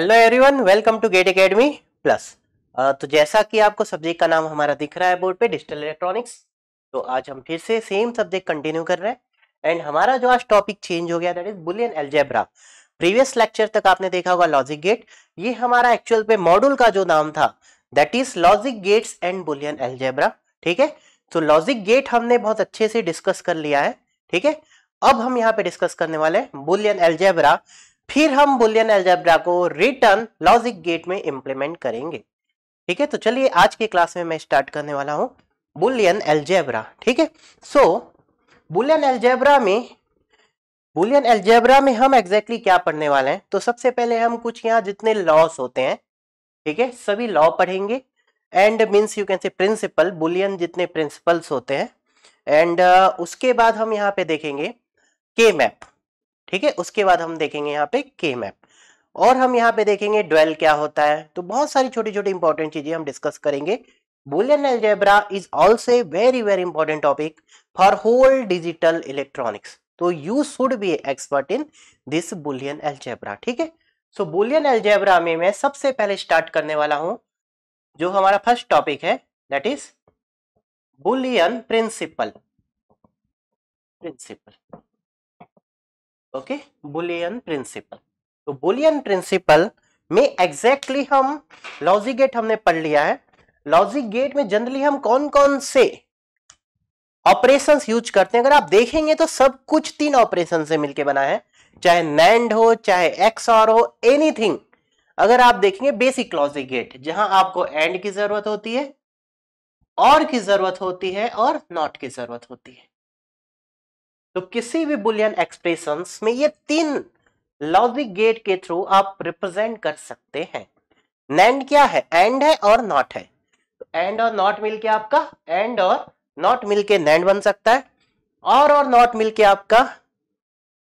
Hello everyone, welcome to Gate Academy Plus. तो जैसा कि आपको सब्जेक्ट का नाम हमारा दिख रहा है बोर्ड पे, डिजिटल इलेक्ट्रॉनिक्स, तो आज हम फिर से सेम सब्जेक्ट कंटिन्यू कर रहे हैं। एंड हमारा जो आज टॉपिक चेंज हो गया, that is Boolean algebra. Previous lecture तक आपने देखा होगा लॉजिक गेट, ये हमारा एक्चुअल पे मॉड्यूल का जो नाम था that is logic gates and Boolean algebra. ठीक है, तो लॉजिक गेट हमने बहुत अच्छे से डिस्कस कर लिया है। ठीक है, अब हम यहाँ पे डिस्कस करने वाले हैं बुलियन अलजेब्रा। फिर हम बुलियन अलजेब्रा को रिटर्न लॉजिक गेट में इंप्लीमेंट करेंगे। ठीक है, तो चलिए आज के क्लास में मैं स्टार्ट करने वाला हूं बुलियन अलजेब्रा। ठीक है, सो बुलियन अलजेब्रा में हम एग्जैक्टली क्या पढ़ने वाले हैं। तो सबसे पहले हम कुछ यहाँ जितने लॉस होते हैं, ठीक है, सभी लॉ पढ़ेंगे। And means you can say principle, Boolean जितने प्रिंसिपल्स होते हैं। एंड उसके बाद हम यहाँ पे देखेंगे के मैप। ठीक है, उसके बाद हम देखेंगे यहाँ पे के मैप, और हम यहाँ पे देखेंगे ड्वेल क्या होता है। तो बहुत सारी छोटी छोटी इंपॉर्टेंट चीजें हम डिस्कस करेंगे। Boolean algebra is also a very very important topic for whole digital electronics, तो you should be expert in this Boolean algebra. ठीक है, सो बुलियन अलजेब्रा में मैं सबसे पहले स्टार्ट करने वाला हूं जो हमारा फर्स्ट टॉपिक है, that is Boolean principle. Okay, Boolean principle. तो बुलियन प्रिंसिपल में एग्जैक्टली हम लॉजिक गेट हमने पढ़ लिया है। लॉजिक गेट में जनरली हम कौन कौन से ऑपरेशंस यूज करते हैं, अगर आप देखेंगे तो सब कुछ 3 ऑपरेशन से मिलके बना है, चाहे नैंड हो, चाहे एक्सऑर हो, एनीथिंग। अगर आप देखेंगे बेसिक लॉजिक गेट, जहां आपको एंड की जरूरत होती है, और की जरूरत होती है, और नॉट की जरूरत होती है। तो किसी भी बुलियन एक्सप्रेशंस में ये 3 लॉजिक गेट के थ्रू आप रिप्रेजेंट कर सकते हैं। नैंड क्या है? एंड है और नॉट है। तो एंड और नॉट मिलके आपका एंड और नॉट मिलके नैंड बन सकता है, और नॉट मिलके आपका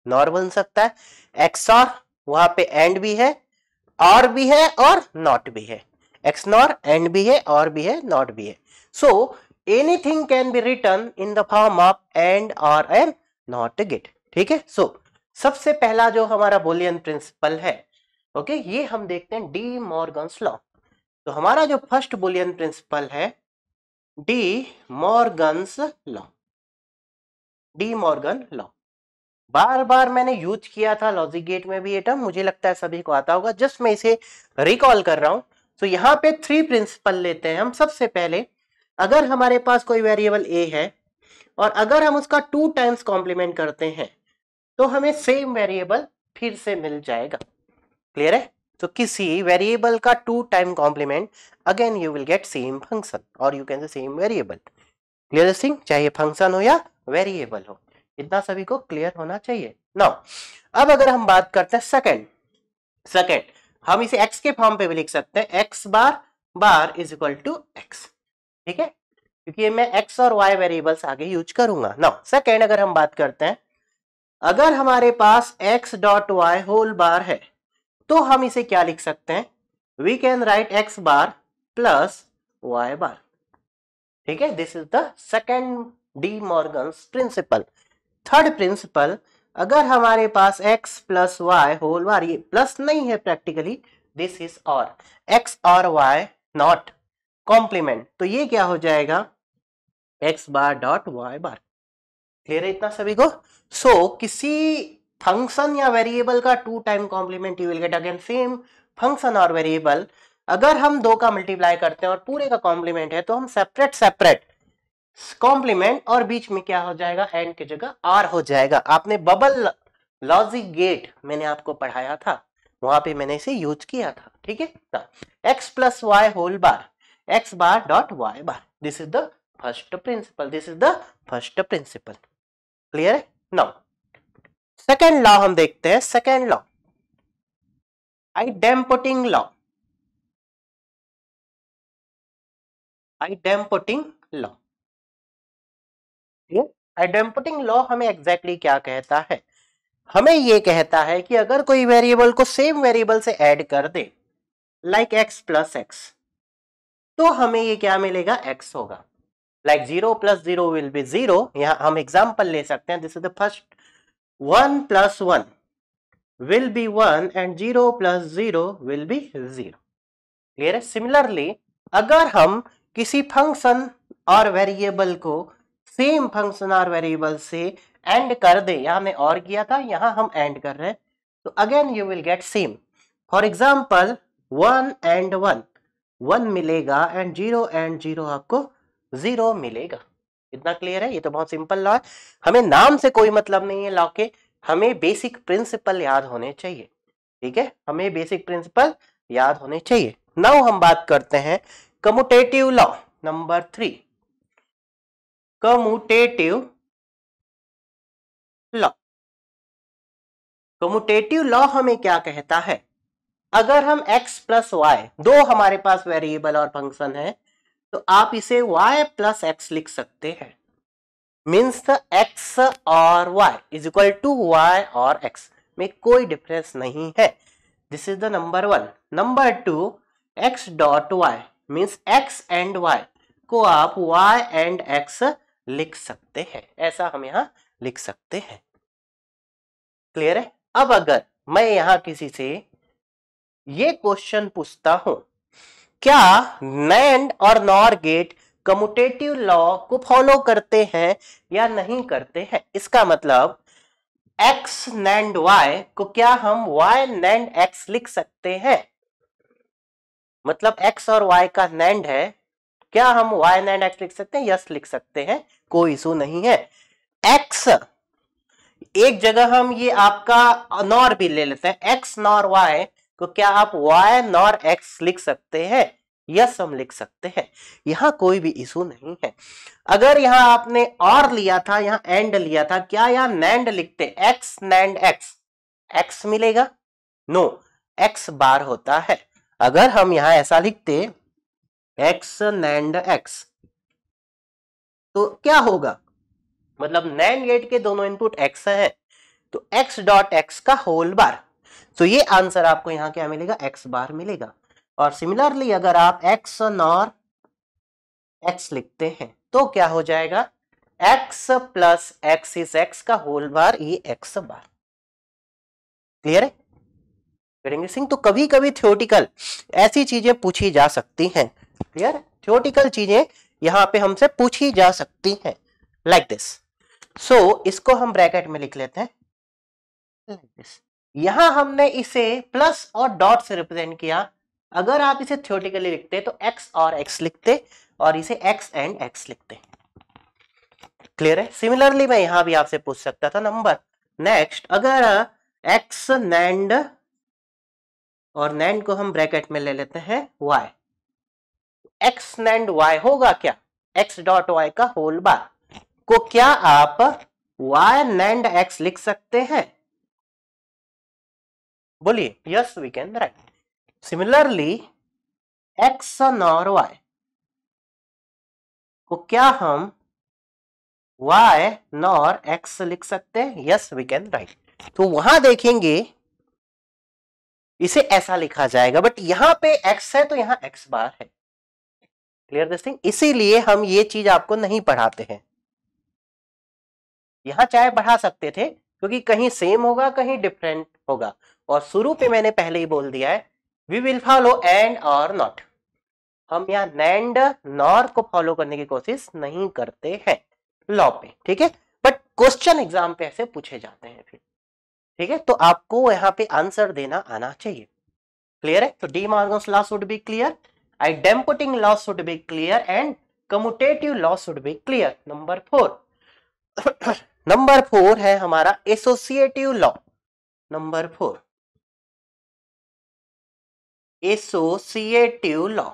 नॉर बन सकता है। एक्सऑर, वहां पे एंड भी है, और भी है, और नॉट भी है। एक्स नॉर एंड भी है, और भी है, नॉट भी है। So anything can be written in the form of and और एंड नॉट गेट। ठीक है, सो सबसे पहला जो हमारा बुलियन प्रिंसिपल है, ओके, ये हम देखते हैं डी मॉर्गन्स लॉ। तो हमारा जो फर्स्ट बुलियन प्रिंसिपल है De Morgan's law. De Morgan law बार बार मैंने यूज किया था लॉजिक गेट में भी ये टर्म, मुझे लगता है सभी को आता होगा, जस्ट मैं इसे रिकॉल कर रहा हूं। तो यहाँ पे 3 प्रिंसिपल लेते हैं हम। सबसे पहले, अगर हमारे पास कोई वेरिएबल ए है और अगर हम उसका 2 टाइम्स कॉम्प्लीमेंट करते हैं तो हमें सेम वेरिएबल फिर से मिल जाएगा। क्लियर है? तो किसी वेरिएबल का 2 time complement, again you will get same function और you can say same variable. Clear thing, चाहे फंक्शन हो या वेरिएबल हो, इतना सभी को क्लियर होना चाहिए। नाउ अब अगर हम बात करते हैं सेकंड, हम इसे x के फॉर्म पे भी लिख सकते हैं, x bar bar is equal to x। ठीक है, क्योंकि मैं x और y वेरिएबल्स आगे यूज करूंगा। नाउ सेकंड, अगर हम बात करते हैं, अगर हमारे पास x dot Y whole bar है तो हम इसे क्या लिख सकते हैं, we can write x bar plus y bar. ठीक है, this is the second De Morgan's principle. Third principle, अगर हमारे पास x plus Y whole bar, ये प्लस नहीं है प्रैक्टिकली, दिस इज और x और y नॉट कॉम्प्लीमेंट, तो ये क्या हो जाएगा, x बार डॉट y बार। क्लियर है इतना सभी को? सो किसी फंक्शन या वेरिएबल का 2 time compliment you will gate again same function और वेरिएबल। अगर हम 2 का मल्टीप्लाई करते हैं और पूरे का कॉम्प्लीमेंट है तो हम सेपरेट कॉम्प्लीमेंट, और बीच में क्या हो जाएगा, एंड की जगह आर हो जाएगा। आपने बबल लॉजिक गेट मैंने आपको पढ़ाया था, वहां पे मैंने इसे यूज किया था। ठीक है, x plus Y whole bar, x bar dot y bar, this is the first principle, this is the first principle. Clear है? नाउ सेकेंड लॉ हम देखते हैं। Second law, idempotent law. Idempotent law, idempotent law हमें exactly क्या कहता है, हमें ये कहता है कि अगर कोई वेरिएबल को सेम वेरिएबल से ऐड कर दे, लाइक x प्लस एक्स, तो हमें ये क्या मिलेगा, x होगा। Like 0 plus 0 will be 0। यहां हम एग्जांपल ले सकते हैं, this is the first 1 plus 1 will be 1 and 0 plus 0 will be 0. Clear है? सिमिलरली अगर हम किसी फंक्शन और वेरिएबल को सेम फंक्शन और वेरिएबल से एंड कर दे, यहां हमने और किया था, यहां हम एंड कर रहे हैं, तो again you will get same. For example 1 and 1 1 मिलेगा एंड 0 and 0 आपको 0 मिलेगा. इतना क्लियर है? ये तो बहुत सिंपल लॉ है. हमें नाम से कोई मतलब नहीं है लॉ के, हमें बेसिक प्रिंसिपल याद होने चाहिए. ठीक है, हमें बेसिक प्रिंसिपल याद होने चाहिए. नाउ हम बात करते हैं commutative law number 3. Commutative law. Commutative law हमें क्या कहता है? अगर हम x प्लस वाई, दो हमारे पास वेरिएबल और फंक्शन है, तो आप इसे y प्लस एक्स लिख सकते हैं. मीन्स x और y is equal to y और x में कोई डिफरेंस नहीं है. This is the number 1. Number 2, x dot Y means x and y को आप y एंड x लिख सकते हैं. ऐसा हम यहां लिख सकते हैं. क्लियर है? अब अगर मैं यहां किसी से ये क्वेश्चन पूछता हूं, क्या नैंड और नॉर गेट कम्यूटेटिव लॉ को फॉलो करते हैं या नहीं करते हैं? इसका मतलब x नैंड y को क्या हम y नैंड x लिख सकते हैं? मतलब x और y का नैंड है, क्या हम y नैंड x लिख सकते हैं? यस, लिख सकते हैं, कोई इशू नहीं है. x एक जगह हम ये आपका नॉर भी ले लेते हैं, x नॉर y को क्या आप y नॉर x लिख सकते हैं? यस, हम लिख सकते हैं, यहां कोई भी इशू नहीं है. अगर यहां आपने और लिया था, यहां एंड लिया था, क्या यहां नैंड लिखते x नैंड x, x मिलेगा? नो, x बार होता है. अगर हम यहां ऐसा लिखते x नैंड x, तो क्या होगा? मतलब नैंड गेट के दोनों इनपुट x है, तो x डॉट x का होल बार. तो ये आंसर आपको यहां क्या मिलेगा? x बार मिलेगा. और सिमिलरली अगर आप x नॉर x लिखते हैं तो क्या हो जाएगा? x plus x is x का होल बार, ये x बार. क्लियर है? करेंगे सिंह. तो कभी कभी थ्योरेटिकल ऐसी चीजें पूछी जा सकती हैं. क्लियर? थ्योरेटिकल चीजें यहां पे हमसे पूछी जा सकती हैं, लाइक दिस. सो इसको हम ब्रैकेट में लिख लेते हैं, लाइक दिस. यहां हमने इसे प्लस और डॉट से रिप्रेजेंट किया. अगर आप इसे थ्योरेटिकली लिखते तो x और x लिखते और इसे x एंड x लिखते. क्लियर है? सिमिलरली मैं यहां भी आपसे पूछ सकता था नंबर. नेक्स्ट, अगर x नैंड और नैंड को हम ब्रैकेट में ले लेते हैं y, x नैंड y होगा क्या? x डॉट y का होल बार को क्या आप y नैंड x लिख सकते हैं? बोलिए. Yes, we can write. Similarly x NOR y को क्या हम y नॉर x लिख सकते हैं? Yes, we can write. तो वहां देखेंगे इसे ऐसा लिखा जाएगा, बट यहां पे x है तो यहां x बार है. Clear this thing? इसीलिए हम ये चीज आपको नहीं पढ़ाते हैं. यहां चाहे पढ़ा सकते थे, क्योंकि कहीं सेम होगा कहीं डिफरेंट होगा. और शुरू पे मैंने पहले ही बोल दिया है, वी विल फॉलो एंड और नॉट. हम यहाँ नैंड नॉर को फॉलो करने की कोशिश नहीं करते हैं लॉ पे. ठीक है, बट क्वेश्चन एग्जाम पे ऐसे पूछे जाते हैं फिर. ठीक है, तो आपको यहाँ पे आंसर देना आना चाहिए. क्लियर है? तो De Morgan's law should be clear, idempotent law should be clear and commutative law should be clear. Number 4. Number 4 है हमारा associative law. Number 4 associative law.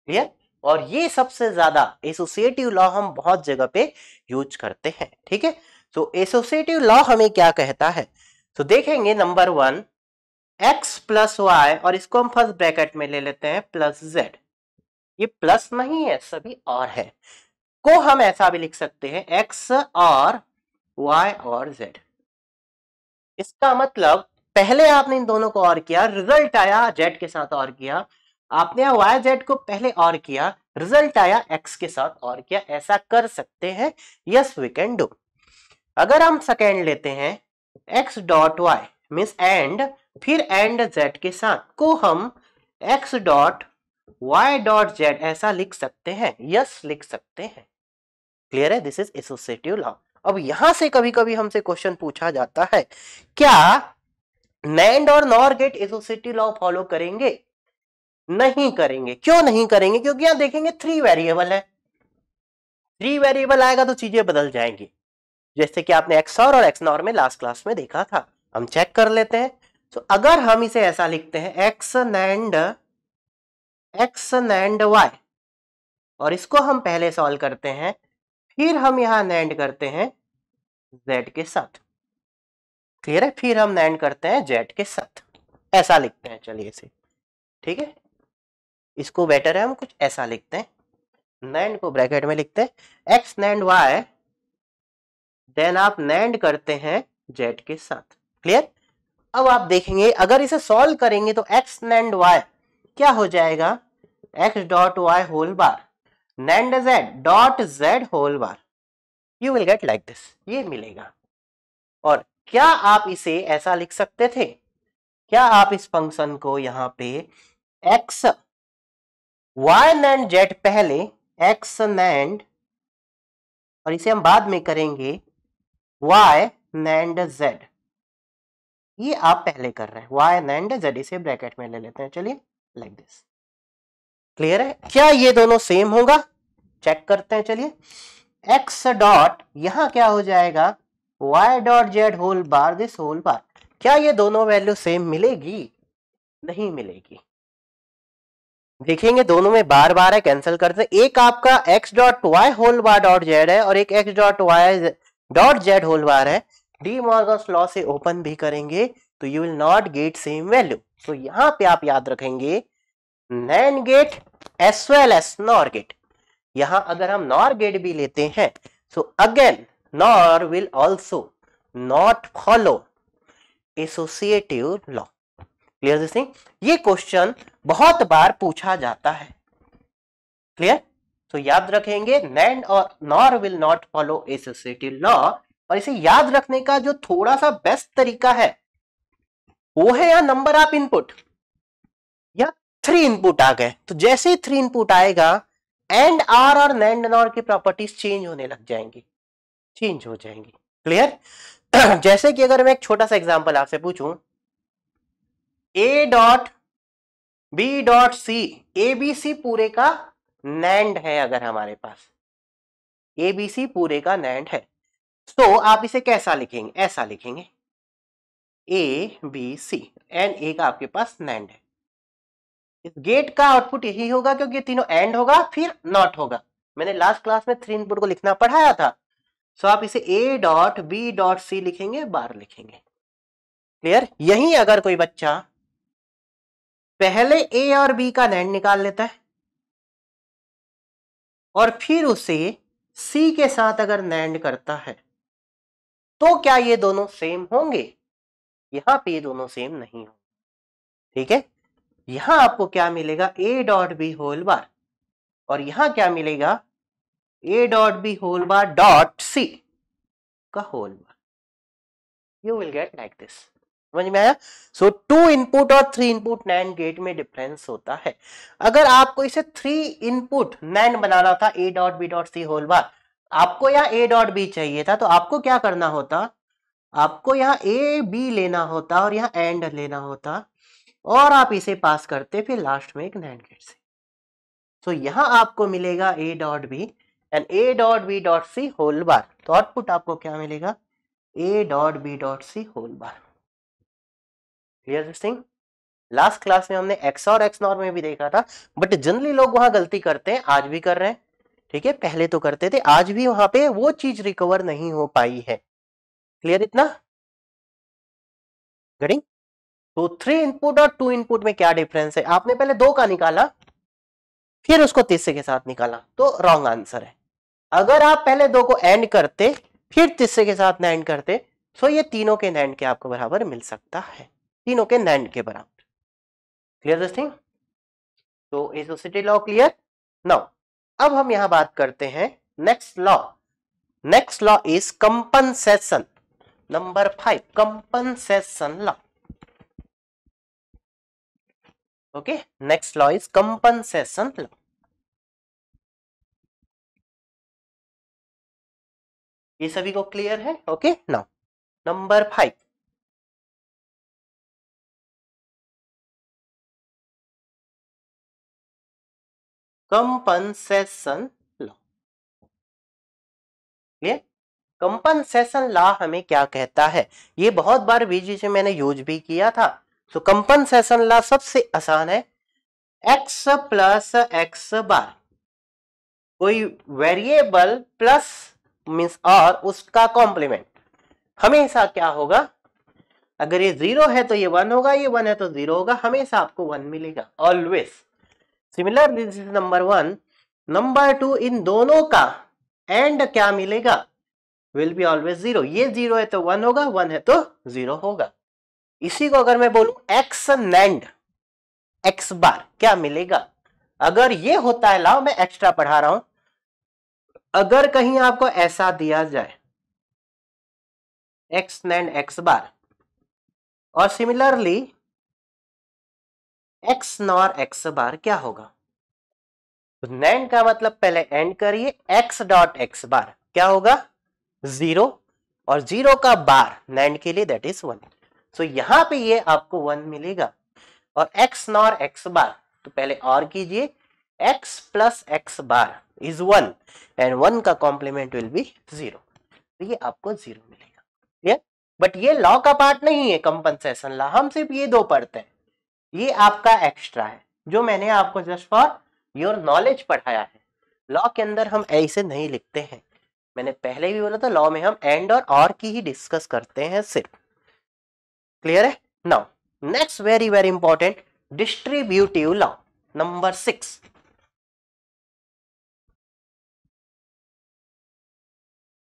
Clear? और ये सबसे ज्यादा एसोसिएटिव लॉ हम बहुत जगह पे यूज करते हैं. ठीक है, तो एसोसिएटिव लॉ हमें क्या कहता है? तो देखेंगे नंबर 1, x प्लस वाई, और इसको हम फर्स्ट ब्रैकेट में ले लेते हैं प्लस z. ये प्लस नहीं है, सभी और है, को हम ऐसा भी लिख सकते हैं x और y और z. इसका मतलब पहले आपने इन दोनों को और किया, रिजल्ट आया z के साथ और किया. आपने y z को पहले और किया, रिजल्ट आया x के साथ और किया. ऐसा कर सकते हैं. Yes, we can do. अगर हम सेकेंड लेते हैं x dot y means and, फिर एंड z के साथ को हम x dot y dot z ऐसा लिख सकते हैं, यस लिख सकते हैं। क्लियर है? This is associative law. अब यहां से कभी कभी हमसे क्वेश्चन पूछा जाता है, क्या नैंड और NOR gate associative law follow करेंगे? नहीं करेंगे। क्यों नहीं करेंगे? क्योंकि यहां देखेंगे 3 वेरिएबल है, 3 वेरिएबल आएगा तो चीजें बदल जाएंगी, जैसे कि आपने XOR और XNOR में लास्ट क्लास में देखा था। हम चेक कर लेते हैं। तो अगर हम इसे ऐसा लिखते हैं x NAND y, और इसको हम पहले सॉल्व करते हैं, फिर हम यहां NAND करते हैं z के साथ। क्लियर है? फिर हम NAND करते हैं z के साथ, ऐसा लिखते हैं। चलिए इसे, ठीक है, इसको बेटर है हम कुछ ऐसा लिखते हैं, NAND को ब्रैकेट में लिखते हैं x NAND y, देन आप NAND करते हैं z के साथ। क्लियर? अब आप देखेंगे अगर इसे सॉल्व करेंगे तो x NAND y क्या हो जाएगा, x dot y whole bar NAND z dot z whole bar, you will get like this, ये मिलेगा। और क्या आप इसे ऐसा लिख सकते थे? क्या आप इस फंक्शन को यहां पे x y NAND z पहले x NAND, और इसे हम बाद में करेंगे y NAND z, ये आप पहले कर रहे हैं y NAND z, इसे ब्रैकेट में ले लेते हैं। चलिए लाइक दिस। क्लियर है? क्या ये दोनों सेम होगा? चेक करते हैं। चलिए x डॉट यहां क्या हो जाएगा, y dot z whole bar this whole bar, क्या ये दोनों वैल्यू सेम मिलेगी? नहीं मिलेगी। देखेंगे दोनों में बार बार है, कैंसिल करते हैं। एक आपका x dot y whole bar dot z है और एक x dot y dot z whole bar है। डी मॉर्गन्स लॉ से ओपन भी करेंगे तो you will not get same value. तो यहां पे आप याद रखेंगे NAND gate as well as NOR gate. यहां अगर हम नॉर गेट भी लेते हैं so again NOR will also not follow associative law. Clear this thing? ये क्वेश्चन बहुत बार पूछा जाता है। क्लियर? तो याद रखेंगे NAND और nor will not follow associative law. और इसे याद रखने का जो थोड़ा सा बेस्ट तरीका है वो है, यहां नंबर ऑफ इनपुट, या 3 इनपुट आ गए तो जैसे ही 3 इनपुट आएगा एंड आर और NAND नॉर की प्रॉपर्टीज चेंज होने लग जाएंगी, चेंज हो जाएंगी। क्लियर? जैसे कि अगर मैं एक छोटा सा एग्जांपल आपसे पूछूं, a dot b dot c, ABC पूरे का NAND है, अगर हमारे पास ABC पूरे का NAND है तो आप इसे कैसा लिखेंगे? ऐसा लिखेंगे ABC एंड ए का आपके पास NAND है। इस गेट का आउटपुट यही होगा क्योंकि तीनों एंड होगा फिर नॉट होगा। मैंने लास्ट क्लास में 3 इनपुट को लिखना पढ़ाया था। सो आप इसे a dot b dot c लिखेंगे, बार लिखेंगे। क्लियर? यही अगर कोई बच्चा पहले a और b का NAND निकाल लेता है और फिर उसे c के साथ अगर NAND करता है तो क्या ये दोनों सेम होंगे? यहां पे ये दोनों सेम नहीं होंगे। ठीक है? यहां आपको क्या मिलेगा, a dot b whole bar, और यहां क्या मिलेगा, a dot b whole bar dot c का whole bar. You will get like this. समझ में आया? सो 2 इनपुट और 3 इनपुट NAND गेट में डिफरेंस होता है। अगर आपको इसे 3 इनपुट NAND बनाना था a dot b dot c whole bar, आपको यहाँ a डॉट बी चाहिए था तो आपको क्या करना होता, आपको यहाँ a b लेना होता और यहाँ एंड लेना होता और आप इसे पास करते फिर लास्ट में एक NAND गेट से। तो यहां आपको मिलेगा a dot b and a dot b dot c whole bar. तो आउटपुट आपको क्या मिलेगा, a dot b dot c whole bar. Clear this thing? Last class में हमने XOR XNOR में भी देखा था, बट जनरली लोग वहां गलती करते हैं, आज भी कर रहे हैं। ठीक है? पहले तो करते थे, आज भी वहां पे वो चीज रिकवर नहीं हो पाई है। क्लियर इतना? गेटिंग? तो 3 इनपुट और 2 इनपुट में क्या डिफरेंस है? आपने पहले 2 का निकाला फिर उसको तीसरे के साथ निकाला तो रॉन्ग आंसर है। अगर आप पहले 2 को एंड करते फिर तीसरे के साथ NAND करते तो ये तीनों के NAND के आपको बराबर मिल सकता है, तीनों के NAND के बराबर। Clear this thing? तो एसोसिएटिव लॉ क्लियर? नाउ अब हम यहां बात करते हैं next law. Next law is compensation. Number 5 compensation law. Okay, next law is compensation law. ये सभी को क्लियर है? Okay, now number 5 compensation law. Clear? Compensation law हमें क्या कहता है? ये बहुत बार बीजी से मैंने यूज भी किया था. तो कंपनसेशन लॉ सबसे आसान है. x प्लस एक्स बार, कोई वेरिएबल प्लस मीन्स और उसका कॉम्प्लीमेंट, हमेशा क्या होगा? अगर ये 0 है तो ये 1 होगा, ये 1 है तो 0 होगा, हमेशा आपको 1 मिलेगा always. Similarly this is number 1. Number 2, इन दोनों का एंड क्या मिलेगा? Will be always 0. ये 0 है तो 1 होगा, 1 है तो 0 होगा. इसी को अगर मैं बोलूं एक्स नैंड एक्स बार, क्या मिलेगा? अगर ये होता है लाओ, मैं एक्स्ट्रा पढ़ा रहा हूं, अगर कहीं आपको ऐसा दिया जाए एक्स नैंड एक्स बार और सिमिलरली एक्स नॉर एक्स बार, क्या होगा? तो नैंड का मतलब पहले एंड करिए, एक्स डॉट एक्स बार क्या होगा? 0, और 0 का बार नैंड के लिए दैट इज 1. सो यहां पे ये आपको 1 मिलेगा. और एक्स नॉर एक्स बार, तो पहले और कीजिए, x plus x bar is 1 and 1 का कॉम्प्लीमेंट विल बी 0. तो ये आपको 0 मिलेगा. क्लियर? बट ये लॉ का पार्ट नहीं है कंपनसेशन लॉ, हम सिर्फ ये दो पढ़ते हैं. ये आपका एक्स्ट्रा है जो मैंने आपको जस्ट फॉर योर नॉलेज पढ़ाया है. लॉ के अंदर हम ऐसे नहीं लिखते हैं. मैंने पहले भी बोला था लॉ में हम एंड और की ही डिस्कस करते हैं सिर्फ. क्लियर है? Now next very very important, distributive law number 6.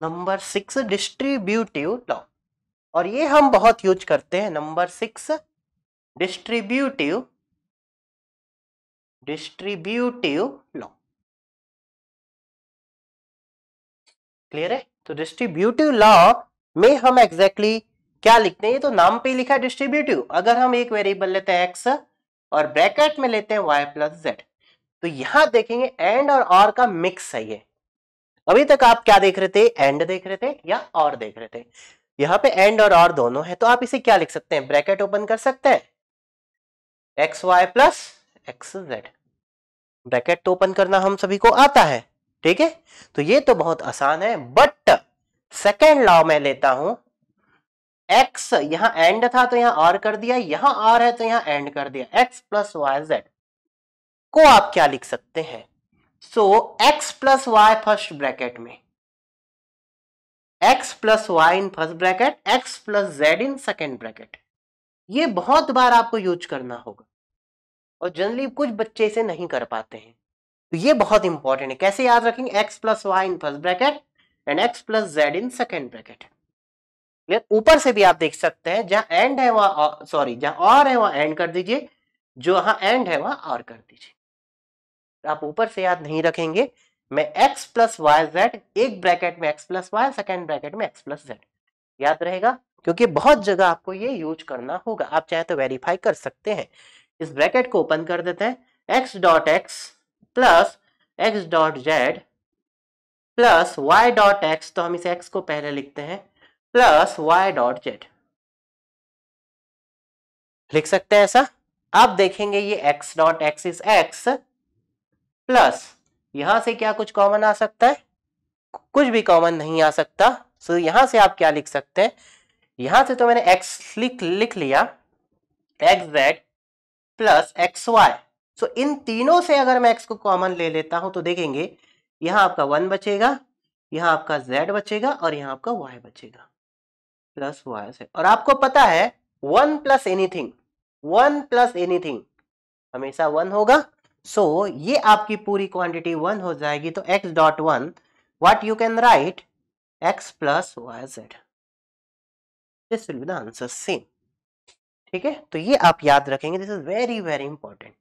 Number 6 distributive law, और ये हम बहुत यूज करते हैं. Number 6 distributive law. क्लियर है? तो डिस्ट्रीब्यूटिव लॉ में हम एग्जैक्टली क्या लिखते हैं? ये तो नाम पे लिखा है डिस्ट्रीब्यूटिव. अगर हम एक वेरिएबल लेते हैं एक्स और ब्रैकेट में लेते हैं वाई प्लस जेड, तो यहां देखेंगे एंड और का मिक्स है ये. अभी तक आप क्या देख रहे थे? एंड देख रहे थे या और देख रहे थे. यहाँ पे एंड और दोनों है, तो आप इसे क्या लिख सकते हैं? ब्रैकेट ओपन कर सकते हैं, x y plus x z. Bracket तो ओपन करना हम सभी को आता है. ठीक है, तो ये तो बहुत आसान है. बट सेकेंड लॉ में लेता हूं, एक्स यहां एंड था तो यहां और कर दिया, यहां और है तो यहां एंड कर दिया. एक्स प्लस वाई जेड को आप क्या लिख सकते हैं? So x plus y first bracket में, x plus y in first bracket, x plus z in second bracket. ये बहुत बार आपको यूज करना होगा और जनरली कुछ बच्चे इसे नहीं कर पाते हैं. तो ये बहुत इंपॉर्टेंट है. कैसे याद रखेंगे? X plus y in first bracket and x plus z in second bracket. ऊपर से भी आप देख सकते हैं, जहां एंड है वहां सॉरी जहां और है वहां एंड कर दीजिए, जहां एंड है वहां और कर दीजिए. आप ऊपर से याद नहीं रखेंगे. मैं एक्स प्लस वाई जेड, एक ब्रैकेट में x plus y, second bracket में एक्स प्लस जेड, याद रहेगा क्योंकि बहुत जगह आपको ये यूज करना होगा. आप चाहे तो वेरीफाई कर सकते हैं. इस ब्रैकेट को ओपन कर देते हैं, x dot x plus x dot z plus y dot x, तो हम इसे एक्स को पहले लिखते हैं, प्लस वाई डॉट जेड. लिख सकते हैं ऐसा. आप देखेंगे ये x dot x is x plus, यहां से क्या कुछ कॉमन आ सकता है? कुछ भी कॉमन नहीं आ सकता. सो यहां से आप क्या लिख सकते हैं? यहां से तो मैंने एक्स लिख लिया, x z plus x y. So इन तीनों से अगर मैं एक्स को कॉमन ले लेता हूं तो देखेंगे यहां आपका 1 बचेगा, यहां आपका z बचेगा और यहां आपका y बचेगा प्लस वाई से. और आपको पता है 1 प्लस एनीथिंग हमेशा 1 होगा. सो ये आपकी पूरी क्वांटिटी 1 हो जाएगी. तो x dot 1 what you can write, x plus y z. This will be the answer same. ठीक है, तो ये आप याद रखेंगे. This is very very important.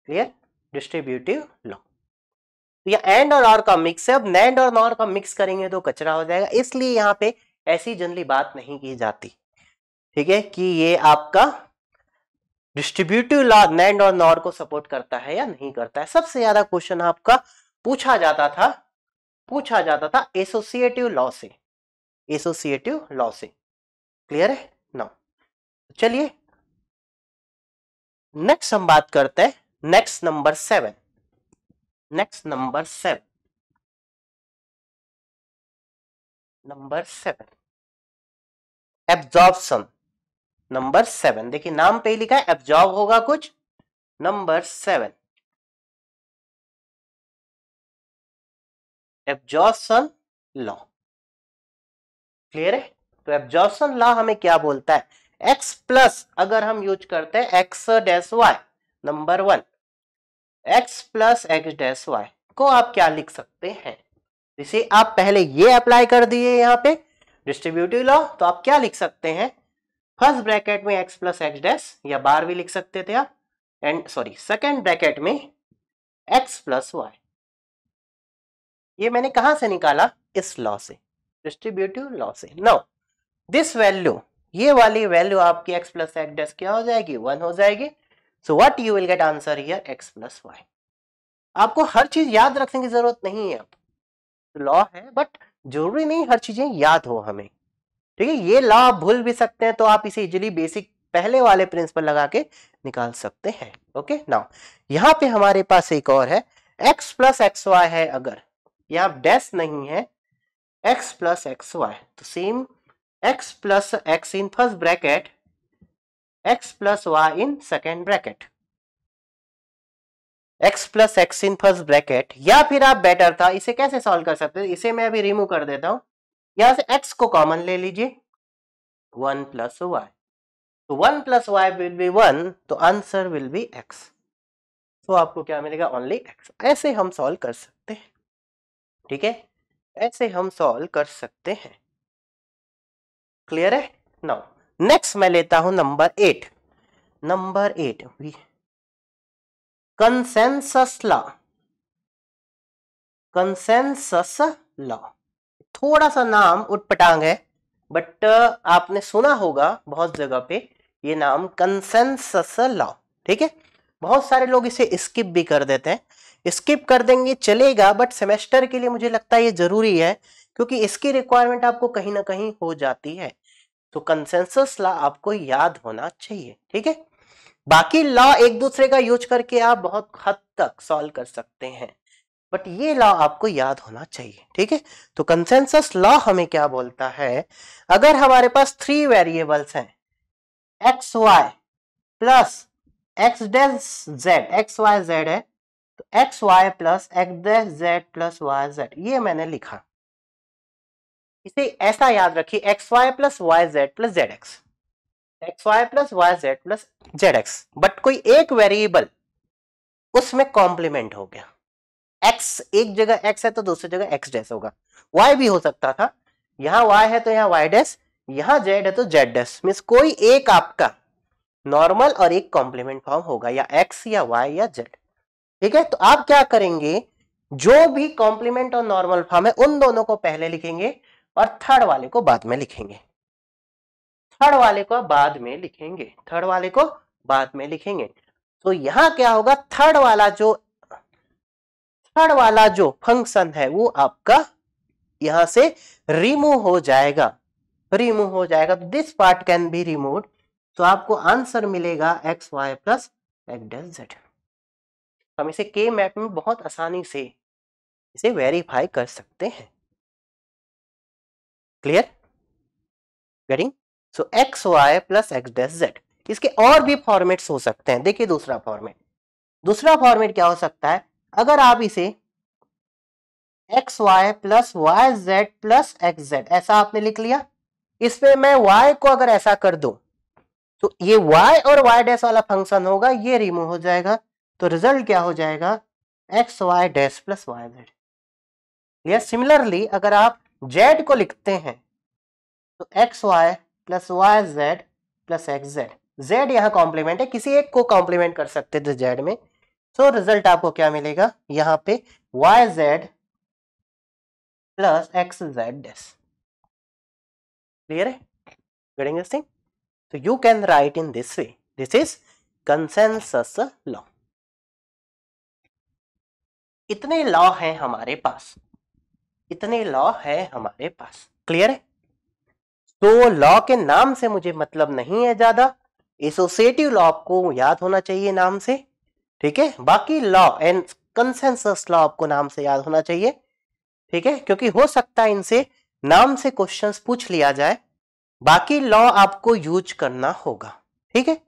Clear? Distributive law. तो ये एंड और का मिक्स है. अब नैंड और नॉर का मिक्स करेंगे तो कचरा हो जाएगा, इसलिए यहाँ पे ऐसी जनरली बात नहीं की जाती, ठीक है, कि ये आपका डिस्ट्रीब्यूटिव लॉ नैंड और नॉर को सपोर्ट करता है या नहीं करता है। सबसे ज्यादा क्वेश्चन आपका पूछा जाता था एसोसिएटिव लॉ से, एसोसिएटिव लॉ से। क्लियर है ना? चलिए नेक्स्ट हम बात करते हैं, next number 7, next number 7, number 7 absorption. Number 7 देखिए नाम पे ही लिखा है एब्जॉर्ब होगा कुछ। Number 7 absorption law. क्लियर है? तो एब्जॉर्प्शन लॉ हमें क्या बोलता है, x प्लस अगर हम यूज करते हैं x dash y, number 1 x plus x dash y को आप क्या लिख सकते हैं, जैसे आप पहले ये अप्लाई कर दिए यहाँ पे डिस्ट्रीब्यूटिव लॉ, तो आप क्या लिख सकते हैं, फर्स्ट ब्रैकेट में x प्लस एक्स डैश या बार भी लिख सकते थे आप, एंड सॉरी सेकेंड ब्रैकेट में x प्लस वाई। ये मैंने कहां से निकाला, इस लॉ से, डिस्ट्रीब्यूटिव लॉ से। नाउ दिस वैल्यू, ये वाली वैल्यू आपकी x प्लस एक्स डैश क्या हो जाएगी, 1 हो जाएगी। So what you will get answer here, x plus y. आपको हर चीज याद रखने की जरूरत नहीं है, अब लॉ है बट जरूरी नहीं हर चीजें याद हो हमें, ठीक है। ये लॉ आप भूल भी सकते हैं, तो आप इसे इजीली बेसिक पहले वाले प्रिंसिपल लगा के निकाल सकते हैं। ओके नाउ यहां पे हमारे पास एक और है, x प्लस एक्स वाई है, अगर यहां डैश नहीं है, x प्लस एक्स वाई, तो same x plus x in first bracket, x plus y in second bracket, x plus x in first bracket. या फिर आप बेटर था, इसे कैसे सॉल्व कर सकते हैं, इसे मैं अभी रिमूव कर देता हूं, यहां से x को कॉमन ले लीजिए, 1 प्लस वाई, तो 1 प्लस वाई विल बी 1, तो आंसर विल बी x। तो आपको क्या मिलेगा, ओनली x। ऐसे हम सॉल्व कर सकते हैं, ठीक है, ऐसे हम सॉल्व कर सकते हैं। क्लियर है? नाउ नेक्स्ट मैं लेता हूं number 8, number 8 consensus law, consensus law. थोड़ा सा नाम उटपटांग है, बट आपने सुना होगा बहुत जगह पे ये नाम कंसेंसस लॉ, ठीक है। बहुत सारे लोग इसे स्किप भी कर देते हैं, स्किप कर देंगे चलेगा, बट सेमेस्टर के लिए मुझे लगता है ये जरूरी है, क्योंकि इसकी रिक्वायरमेंट आपको कहीं ना कहीं हो जाती है। तो कंसेंसस लॉ आपको याद होना चाहिए, ठीक है। बाकी लॉ एक दूसरे का यूज करके आप बहुत हद तक सॉल्व कर सकते हैं, बट ये लॉ आपको याद होना चाहिए, ठीक है। तो कंसेंसस लॉ हमें क्या बोलता है, अगर हमारे पास 3 वेरिएबल्स हैं, x y plus x dash z, x y z है, तो x y plus x dash z plus y z, ये मैंने लिखा। इसे ऐसा याद रखिए, x y plus y z plus z x, x y plus y z plus z x, but कोई एक वेरिएबल उसमें कॉम्प्लीमेंट हो गया, x एक जगह x है तो दूसरी जगह x डैश होगा, y भी हो सकता था, यहां y है तो यहां y डैश, यहां z है तो z डैश, मींस कोई एक आपका नॉर्मल और एक कॉम्प्लीमेंट फॉर्म होगा, या x या y या z, ठीक है। तो आप क्या करेंगे, जो भी कॉम्प्लीमेंट और नॉर्मल फॉर्म है उन दोनों को पहले लिखेंगे और थर्ड वाले को बाद में लिखेंगे, थर्ड वाले को बाद में लिखेंगे, थर्ड वाले को बाद में लिखेंगे। तो यहां क्या होगा, थर्ड वाला जो फंक्शन है वो आपका यहां से रिमूव हो जाएगा, रिमूव हो जाएगा, तो this part can be removed. तो आपको आंसर मिलेगा x y plus x dash z. हम इसे के मैप में बहुत आसानी से इसे वेरीफाई कर सकते हैं। Clear? Getting? So x y plus x dash z, इसके और भी फॉर्मेट्स हो सकते हैं। देखिए दूसरा फॉर्मेट क्या हो सकता है, अगर आप इसे x y plus y z plus x z ऐसा आपने लिख लिया, इसमें मैं y को अगर ऐसा कर दूं तो ये y और y डैश वाला फंक्शन होगा, ये रिमूव हो जाएगा, तो रिजल्ट क्या हो जाएगा, x y dash plus y z. या सिमिलरली अगर आप z को लिखते हैं तो x y plus y z plus x z, z यहां कॉम्प्लीमेंट है, किसी एक को कॉम्प्लीमेंट कर सकते थे जेड में, तो रिजल्ट आपको क्या मिलेगा, यहां पे y z plus x z dash. Clear है? Getting this thing? So you can write in this way. This is consensus law. इतने लॉ हैं हमारे पास, इतने लॉ है हमारे पास। क्लियर है? तो लॉ के नाम से मुझे मतलब नहीं है ज्यादा, एसोसिएटिव लॉ आपको याद होना चाहिए नाम से, ठीक है? बाकी लॉ एंड कंसेंसस लॉ आपको नाम से याद होना चाहिए, ठीक है? क्योंकि हो सकता है इनसे नाम से क्वेश्चंस पूछ लिया जाए, बाकी लॉ आपको यूज करना होगा, ठीक है?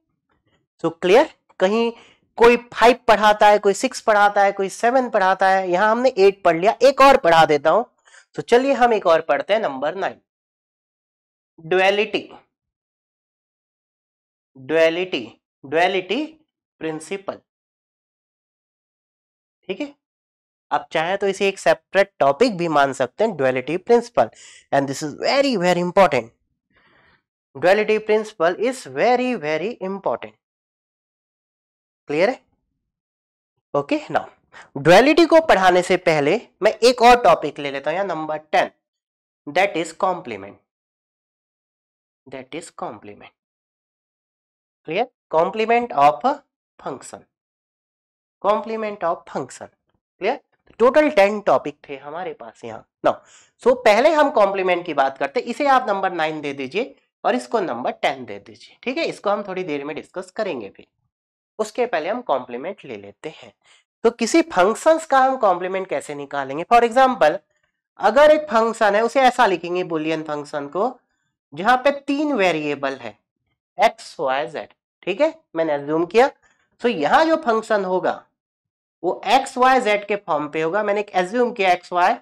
So clear? कहीं कोई 5 पढ़ाता है, कोई 6 पढ़ाता है, कोई 7 पढ़ाता है, यहां हमने 8 पढ़ लिया, एक और पढ़ा देता हूं। तो चलिए हम एक और पढ़ते हैं, number 9, duality. Duality, duality principle, ठीक है? आप चाहे तो इसे एक सेपरेट टॉपिक भी मान सकते हैं, duality principle, and this is very very important. Duality principle is very very important. Clear है? ओके, नाउ ड्युअलिटी को पढ़ाने से पहले मैं एक और टॉपिक ले लेता हूं, या number 10, that is complement. That is complement. Clear? Complement of function, complement of function. Clear? Total 10 topic थे हमारे पास यहाँ। नाउ सो पहले हम कॉम्प्लीमेंट की बात करते हैं, इसे आप नंबर 9 दे दीजिए और इसको नंबर 10 दे दीजिए, ठीक है? इसको हम थोड़ी देर में डिस्कस करेंगे, फिर उसके पहले हम कॉम्प्लीमेंट ले लेते हैं। तो किसी फंक्शंस का हम कॉम्प्लीमेंट कैसे निकालेंगे? फॉर एग्जांपल, अगर एक फंक्शन है उसे ऐसा लिखेंगे, बुलियन फंक्शन को, जहां पे 3 वेरिएबल है एक्स वाई जेड, ठीक है? मैंने अज्यूम किया, तो यहां जो फंक्शन होगा वो एक्स वाई जेड के फॉर्म पे होगा। मैंने एक एज्यूम किया x y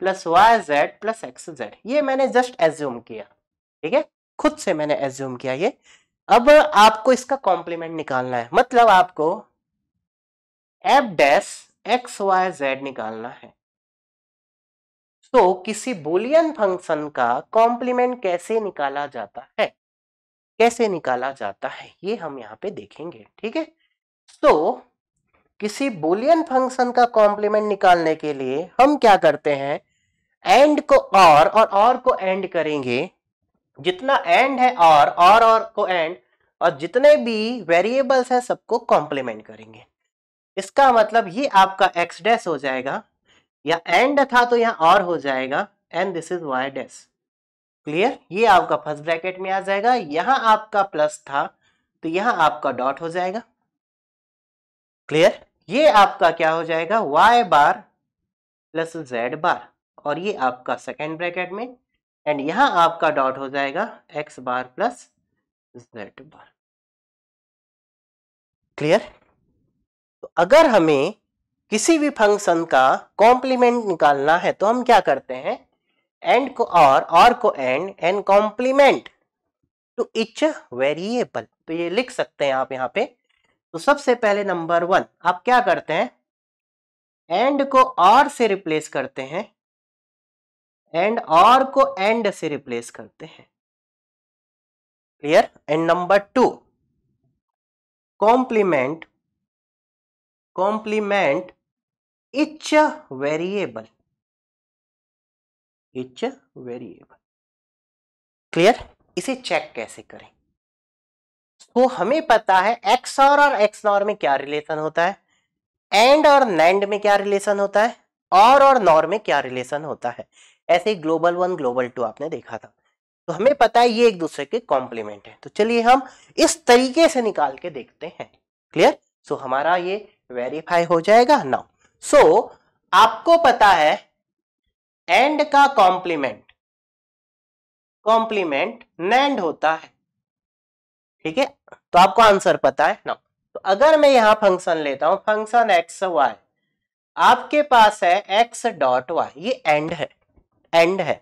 plus y z plus x z, ये मैंने जस्ट एज्यूम किया, ठीक है? खुद से मैंने एज्यूम किया ये। अब आपको इसका कॉम्प्लीमेंट निकालना है, मतलब आपको f dash x y z निकालना है। तो किसी बुलियन फंक्शन का कॉम्प्लीमेंट कैसे निकाला जाता है, कैसे निकाला जाता है, ये हम यहाँ पे देखेंगे, ठीक है? तो किसी बुलियन फंक्शन का कॉम्प्लीमेंट निकालने के लिए हम क्या करते हैं, एंड को और को एंड करेंगे। जितना एंड है और को एंड, और जितने भी वेरिएबल्स हैं सबको कॉम्प्लीमेंट करेंगे। इसका मतलब ये आपका एक्स डैश हो जाएगा, या एंड था तो यहाँ और हो जाएगा, and this is y dash. Clear? ये आपका फर्स्ट ब्रैकेट में आ जाएगा, यहां आपका प्लस था तो यहां आपका डॉट हो जाएगा। क्लियर? ये आपका क्या हो जाएगा, y बार प्लस z बार, और ये आपका सेकेंड ब्रैकेट में, एंड यहां आपका डॉट हो जाएगा x बार प्लस z बार। क्लियर? तो अगर हमें किसी भी फंक्शन का कॉम्प्लीमेंट निकालना है तो हम क्या करते हैं, एंड को और को and complement to each variable. तो ये लिख सकते हैं आप यहाँ पे। तो सबसे पहले नंबर 1 आप क्या करते हैं, एंड को और से रिप्लेस करते हैं, एंड और को एंड से रिप्लेस करते हैं। Clear? And number 2 complement each variable, each variable. Clear? इसे चेक कैसे करें? तो हमें पता है एक्स और एक्स नॉर में क्या रिलेशन होता है, एंड और नैंड में क्या रिलेशन होता है, और नॉर में क्या रिलेशन होता है। ऐसे ही ग्लोबल 1 ग्लोबल 2 आपने देखा था। तो हमें पता है ये एक दूसरे के कॉम्प्लीमेंट है। तो चलिए हम इस तरीके से निकाल के देखते हैं। क्लियर? सो हमारा ये वेरीफाई हो जाएगा नाउ। सो आपको पता है एंड का कॉम्प्लीमेंट नैंड होता है, ठीक है? तो आपको आंसर पता है नाउ। तो अगर मैं यहां फंक्शन लेता हूं, फंक्शन एक्स वाई, आपके पास है एक्स डॉट वाई, ये एंड है।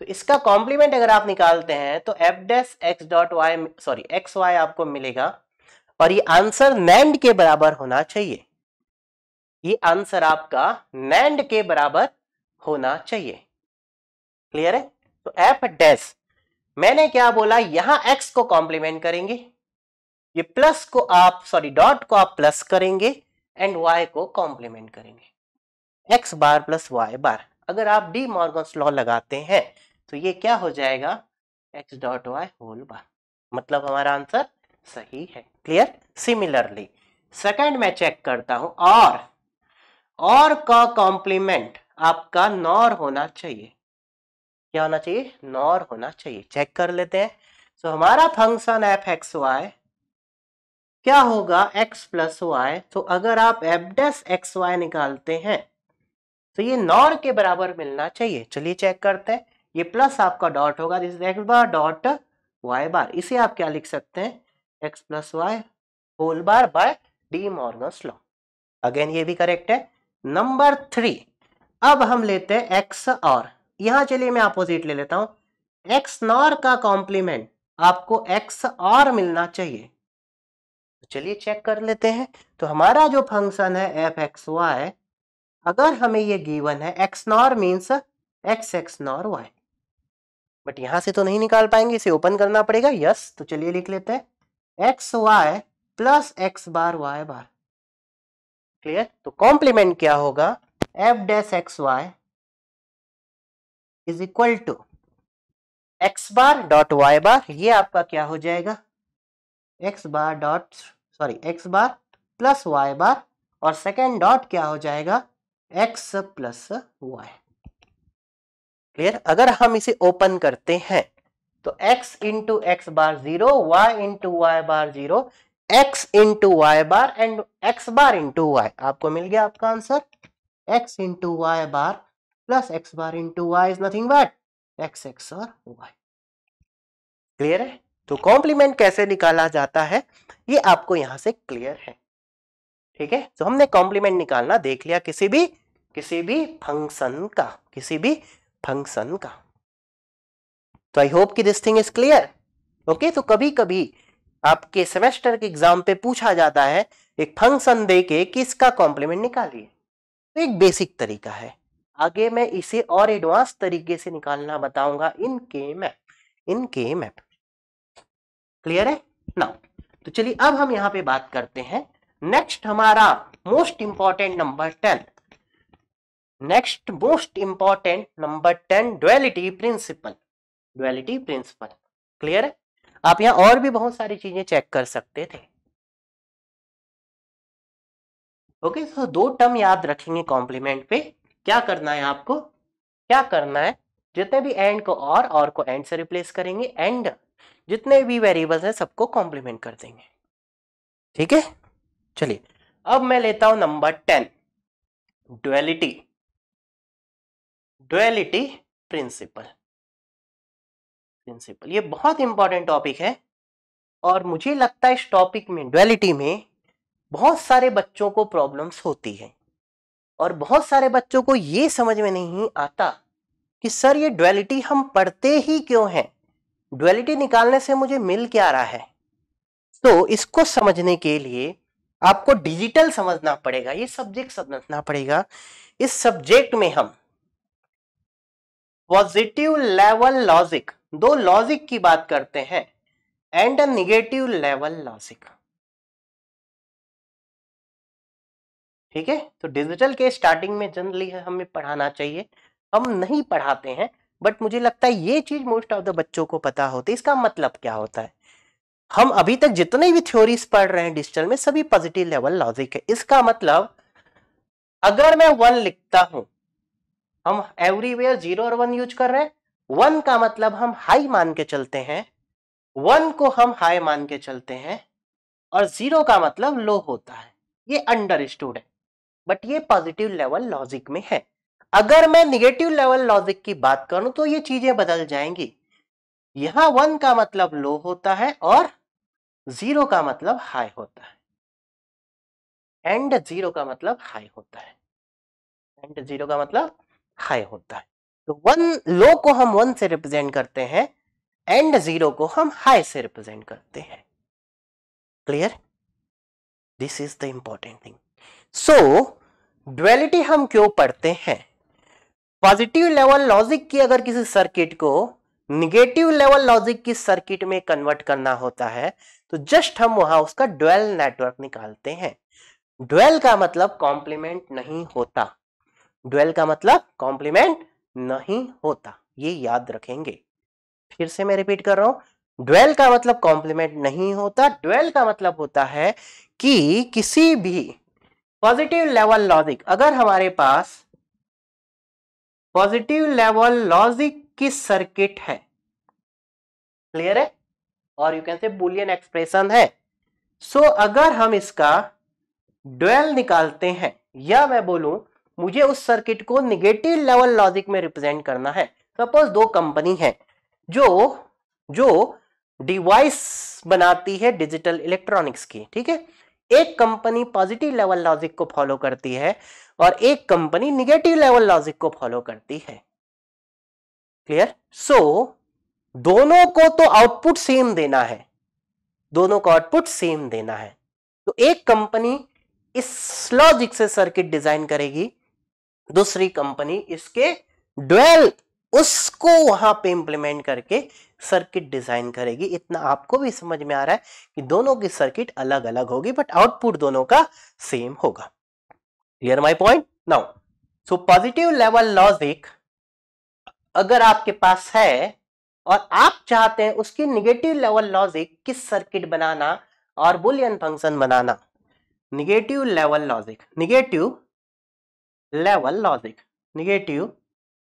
तो इसका कॉम्प्लीमेंट अगर आप निकालते हैं तो f dash x dot y, sorry x y आपको मिलेगा, और ये आंसर नैंड के बराबर होना चाहिए। ये आंसर आपका नैंड के बराबर होना चाहिए। क्लियर है? तो एफ डैश, मैंने क्या बोला, यहां एक्स को कॉम्प्लीमेंट करेंगे, ये प्लस को आप डॉट को आप प्लस करेंगे, एंड वाई को कॉम्प्लीमेंट करेंगे, एक्स बार प्लस वाई बार। अगर आप डी मॉर्गन्स लॉ लगाते हैं तो ये क्या हो जाएगा, x dot Y whole bar, मतलब हमारा आंसर सही है। क्लियर। सिमिलरली सेकंड मैं चेक करता हूं, और का कॉम्प्लीमेंट आपका नॉर होना चाहिए। क्या होना चाहिए? नॉर होना चाहिए। चेक कर लेते हैं। तो हमारा फंक्शन एफ एक्स वाई क्या होगा? x plus y. तो अगर आप एफ डैश एक्स वाई निकालते हैं तो ये नॉर के बराबर मिलना चाहिए। चलिए चेक करते हैं। ये प्लस आपका डॉट होगा, this is x bar dot y bar. इसे आप क्या लिख सकते हैं? X plus Y whole bar by De Morgan's law. Again ये भी करेक्ट है। नंबर 3, अब हम लेते हैं एक्स और। यहां चलिए मैं अपोजिट ले लेता हूं। एक्स नॉर का कॉम्प्लीमेंट आपको एक्स और मिलना चाहिए। तो चलिए चेक कर लेते हैं। तो हमारा जो फंक्शन है एफ एक्स वाई, अगर हमें ये गिवन है x NOR means x x NOR y, but यहां से तो नहीं निकाल पाएंगे, इसे ओपन करना पड़ेगा। यस, तो चलिए लिख लेते हैं x y plus x bar y bar. Clear. तो कॉम्प्लीमेंट क्या होगा? F dash x y is equal to x bar dot y bar. ये आपका क्या हो जाएगा? X bar dot x bar plus y bar, और सेकेंड डॉट क्या हो जाएगा? X plus y. क्लियर। अगर हम इसे ओपन करते हैं तो x into x bar 0, y into y bar 0, x into y bar and x bar into y. आपको मिल गया आपका answer x into y bar plus x bar into y is nothing but x x और y। Clear है। तो complement कैसे निकाला जाता है ये आपको यहां से क्लियर है। ठीक है। तो हमने कॉम्प्लीमेंट निकालना देख लिया किसी भी फंक्शन का। तो आई होप कि this thing is clear. Okay. तो कभी कभी आपके सेमेस्टर के एग्जाम पे पूछा जाता है एक फंक्शन देके कि इसका कॉम्प्लीमेंट निकालिए। तो एक बेसिक तरीका है, आगे मैं इसे और एडवांस तरीके से निकालना बताऊंगा इन के मैप। क्लियर है ना। तो चलिए अब हम यहां पे बात करते हैं नेक्स्ट हमारा most important number 10 duality principle. Clear है। आप यहां और भी बहुत सारी चीजें चेक कर सकते थे। ओके। तो 2 टर्म याद रखेंगे कॉम्प्लीमेंट पे। क्या करना है आपको? जितने भी एंड को और को एंड से रिप्लेस करेंगे, एंड जितने भी वेरिएबल्स हैं सबको कॉम्प्लीमेंट कर देंगे। ठीक है। चलिए अब मैं लेता हूं नंबर 10, ड्युअलिटी प्रिंसिपल। ये बहुत इंपॉर्टेंट टॉपिक है, और मुझे लगता है इस टॉपिक में, ड्युअलिटी में, बहुत सारे बच्चों को प्रॉब्लम्स होती है, और बहुत सारे बच्चों को ये समझ में नहीं आता कि सर ये ड्युअलिटी हम पढ़ते ही क्यों हैं, ड्युअलिटी निकालने से मुझे मिल क्या रहा है। तो इसको समझने के लिए आपको डिजिटल समझना पड़ेगा, ये सब्जेक्ट समझना पड़ेगा। इस सब्जेक्ट में हम पॉजिटिव लेवल लॉजिक, 2 लॉजिक की बात करते हैं, एंड नेगेटिव लेवल लॉजिक। ठीक है। तो डिजिटल के स्टार्टिंग में जनरली हमें पढ़ाना चाहिए, हम नहीं पढ़ाते हैं, बट मुझे लगता है ये चीज मोस्ट ऑफ द बच्चों को पता होती है। इसका मतलब क्या होता है? हम अभी तक जितने भी थ्योरीज पढ़ रहे हैं डिजिटल में, सभी पॉजिटिव लेवल लॉजिक है। इसका मतलब अगर मैं 1 लिखता हूं, हम एवरीवेयर 0 और 1 यूज कर रहे हैं। 1 का मतलब हम हाई मान के चलते हैं, 1 को हम हाई मान के चलते हैं, और 0 का मतलब लो होता है। ये अंडरस्टूड है, बट ये पॉजिटिव लेवल लॉजिक में है। अगर मैं निगेटिव लेवल लॉजिक की बात करूं तो ये चीजें बदल जाएंगी। यहां 1 का मतलब लो होता है और 0 का मतलब हाई होता है, एंड 0 का मतलब हाई होता है, तो 1 लो को हम 1 से रिप्रेजेंट करते हैं, एंड 0 को हम हाई से रिप्रेजेंट करते हैं। Clear. This is the important thing. So duality हम क्यों पढ़ते हैं? पॉजिटिव लेवल लॉजिक की अगर किसी सर्किट को निगेटिव लेवल लॉजिक की सर्किट में कन्वर्ट करना होता है, तो जस्ट हम वहां उसका ड्यूअल नेटवर्क निकालते हैं। ड्यूअल का मतलब कॉम्प्लीमेंट नहीं होता, ये याद रखेंगे। फिर से मैं रिपीट कर रहा हूं, ड्वेल का मतलब कॉम्प्लीमेंट नहीं होता, ड्वेल का मतलब होता है कि किसी भी पॉजिटिव लेवल लॉजिक, अगर हमारे पास पॉजिटिव लेवल लॉजिक की सर्किट है, क्लियर है, और यू कैन से बुलियन एक्सप्रेशन है, सो अगर हम इसका ड्वेल निकालते हैं, या मैं बोलूं मुझे उस सर्किट को निगेटिव लेवल लॉजिक में रिप्रेजेंट करना है। सपोज दो कंपनी है जो डिवाइस बनाती है डिजिटल इलेक्ट्रॉनिक्स की, ठीक है, एक कंपनी पॉजिटिव लेवल लॉजिक को फॉलो करती है और एक कंपनी निगेटिव लेवल लॉजिक को फॉलो करती है, क्लियर। सो दोनों को तो आउटपुट सेम देना है, दोनों को आउटपुट सेम देना है, तो एक कंपनी इस लॉजिक से सर्किट डिजाइन करेगी, दूसरी कंपनी इसके ड्वेल उसको वहां पे इंप्लीमेंट करके सर्किट डिजाइन करेगी। इतना आपको भी समझ में आ रहा है कि दोनों की सर्किट अलग अलग होगी बट आउटपुट दोनों का सेम होगा। Clear my point now. So positive level logic अगर आपके पास है और आप चाहते हैं उसकी निगेटिव लेवल लॉजिक किस सर्किट बनाना और बुलियन फंक्शन बनाना, negative level logic, negative level logic, negative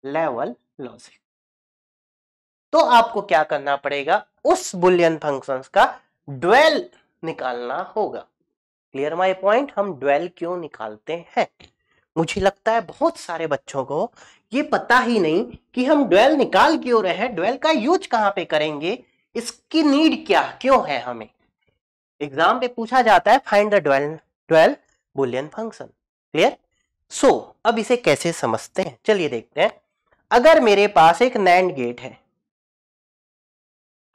level logic, तो आपको क्या करना पड़ेगा, उस बुलियन फंक्शंस का ड्वेल निकालना होगा। Clear my point. हम ड्वेल क्यों निकालते हैं, मुझे लगता है बहुत सारे बच्चों को ये पता ही नहीं कि हम ड्वेल निकाल क्यों रहे हैं, ड्वेल का यूज कहां पे करेंगे, इसकी नीड क्या क्यों है हमें। एग्जाम पे पूछा जाता है find the dual Boolean function, clear. So अब इसे कैसे समझते हैं, चलिए देखते हैं। अगर मेरे पास एक नैंड गेट है,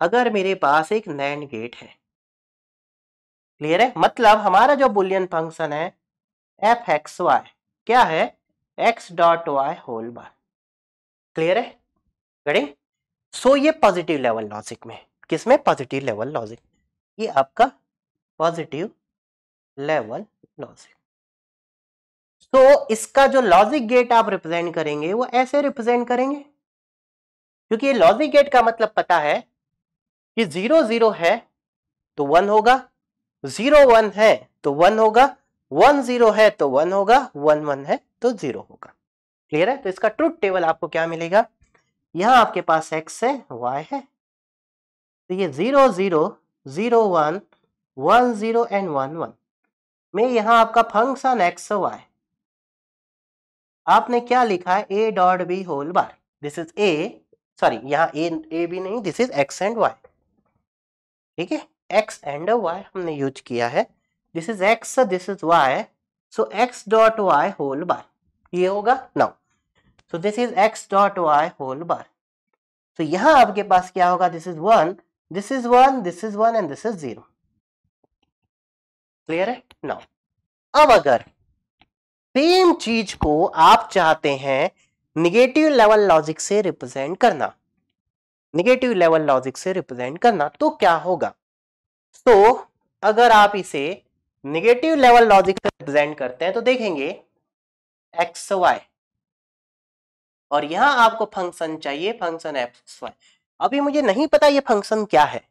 अगर मेरे पास एक नैंड गेट है, क्लियर है, मतलब हमारा जो बुलियन फंक्शन है एफ एक्स वाई क्या है, x dot Y whole bar, clear है, रेडी। सो ये पॉजिटिव लेवल लॉजिक में, किसमें, पॉजिटिव लेवल लॉजिक, ये आपका पॉजिटिव लेवल लॉजिक। तो इसका जो लॉजिक गेट आप रिप्रेजेंट करेंगे वो ऐसे रिप्रेजेंट करेंगे, क्योंकि ये लॉजिक गेट का मतलब पता है कि 0 0 है तो 1 होगा, 0 1 है तो 1 होगा, 1 0 है तो 1 होगा, 1 1 है तो 0 होगा, क्लियर है। तो इसका ट्रुथ टेबल आपको क्या मिलेगा, यहां आपके पास x है, y है, तो ये 0 0 0 1 1 0 एंड 1 1 में यहां आपका फंक्शन x y, आपने क्या लिखा है, a dot b whole bar, this is a, sorry यहां a भी नहीं, this is x and y, ठीक है, x एंड y हमने यूज किया है, this is x, this is y, so x dot y whole bar ये होगा now, so this is x dot y whole bar, तो यहां आपके पास क्या होगा, this is 1, this is 1, this is 1 and this is 0, clear है now. अब अगर सेम चीज को आप चाहते हैं निगेटिव लेवल लॉजिक से रिप्रेजेंट करना, निगेटिव लेवल लॉजिक से रिप्रेजेंट करना, तो क्या होगा, तो अगर आप इसे निगेटिव लेवल लॉजिक से रिप्रेजेंट करते हैं तो देखेंगे एक्स वाई, और यहां आपको फंक्शन चाहिए, फंक्शन एक्स वाई। अभी मुझे नहीं पता ये फंक्शन क्या है,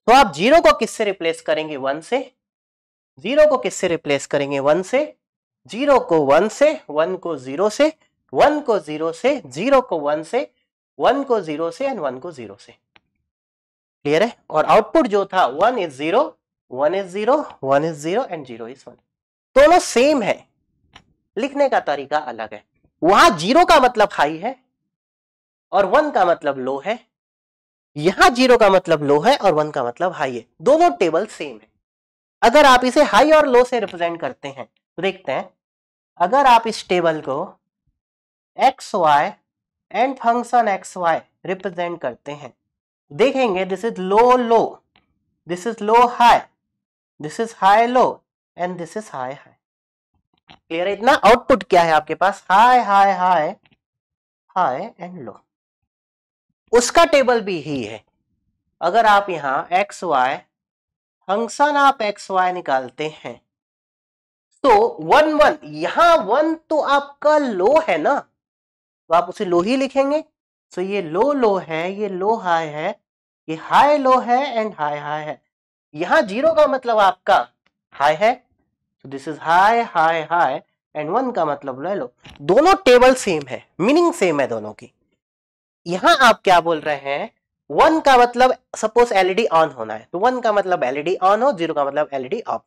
तो आप 0 को किससे रिप्लेस करेंगे, 1 से, 0 को किससे रिप्लेस करेंगे, 1 से, 0 को 1 से, 1 को 0 से, 1 को 0 से, 0 को 1 से, 1 को 0 से एंड 1 को 0 से, क्लियर है। और आउटपुट जो था 1 is 0, 1 is 0, 1 is 0 and 0 is 1, दोनों सेम है, लिखने का तरीका अलग है, वहां 0 का मतलब हाई है और 1 का मतलब लो है, यहां 0 का मतलब लो है और 1 का मतलब हाई है, दोनों टेबल सेम है। अगर आप इसे हाई और लो से रिप्रेजेंट करते हैं तो देखते हैं, अगर आप इस टेबल को x y and function x y represent करते हैं, देखेंगे this is low low, this is low high, this is high low and this is high high, clear है। इतना आउटपुट क्या है आपके पास, high high high high and low, उसका टेबल भी ही है। अगर आप यहां एक्स वाई फंक्शन आप एक्स वाई निकालते हैं तो 1 1, यहां 1 तो आपका लो है ना, तो आप उसे लो ही लिखेंगे, सो ये लो लो है, ये लो हाई है, ये हाई लो है एंड हाई हाई है। यहां 0 का मतलब आपका हाई है, तो this is high high high, and 1 का मतलब ले लो। दोनों टेबल सेम है, मीनिंग सेम है दोनों की। यहां आप क्या बोल रहे हैं, 1 का मतलब सपोज एलईडी ऑन होना है, तो 1 का मतलब एलईडी ऑन हो, 0 का मतलब एलईडी ऑफ।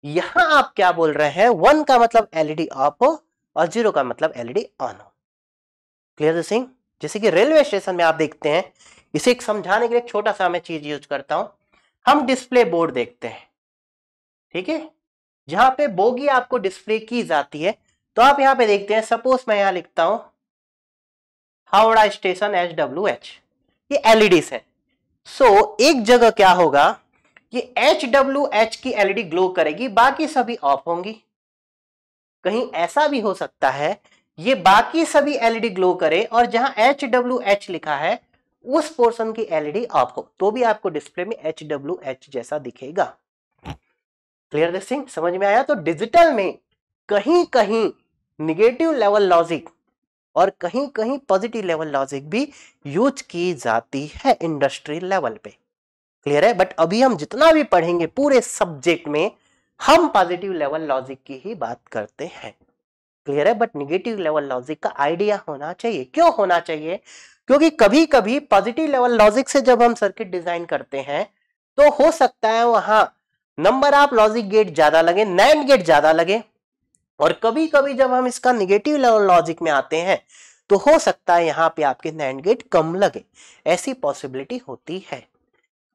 यहां आप क्या बोल रहे हैं, 1 का मतलब एलईडी ऑफ हो और 0 का मतलब एलईडी ऑन हो। Clear this thing? जैसे कि रेलवे स्टेशन में आप देखते हैं, इसे एक समझाने के लिए एक छोटा सा मैं चीज यूज करता हूं। हम डिस्प्ले बोर्ड देखते हैं, ठीक है, जहां पे बोगी आपको डिस्प्ले की जाती है। तो आप यहां पे देखते हैं, सपोज मैं यहां लिखता हूं हावड़ा स्टेशन HWH, ये एलईडीज है। सो एक जगह क्या होगा, ये HWH की एलईडी ग्लो करेगी, बाकी सभी ऑफ होंगी। कहीं ऐसा भी हो सकता है ये बाकी सभी एलईडी ग्लो करे और जहां HWH लिखा है उस पोर्शन की एलईडी ऑफ हो, तो भी आपको डिस्प्ले में HWH जैसा दिखेगा। Clear this thing? समझ में आया? तो डिजिटल में कहीं कहीं निगेटिव लेवल लॉजिक और कहीं कहीं पॉजिटिव लेवल लॉजिक भी यूज की जाती है इंडस्ट्री लेवल पे। क्लियर है? बट अभी हम जितना भी पढ़ेंगे पूरे सब्जेक्ट में हम पॉजिटिव लेवल लॉजिक की ही बात करते हैं। क्लियर है? बट निगेटिव लेवल लॉजिक का आइडिया होना चाहिए। क्यों होना चाहिए? क्योंकि कभी कभी पॉजिटिव लेवल लॉजिक से जब हम सर्किट डिजाइन करते हैं तो हो सकता है वहां नंबर ऑफ लॉजिक गेट ज्यादा लगे, नैंड गेट ज्यादा लगे, और कभी कभी जब हम इसका निगेटिव लेवल लॉजिक में आते हैं तो हो सकता है यहां पे आपके नैंड गेट कम लगे, ऐसी पॉसिबिलिटी होती है।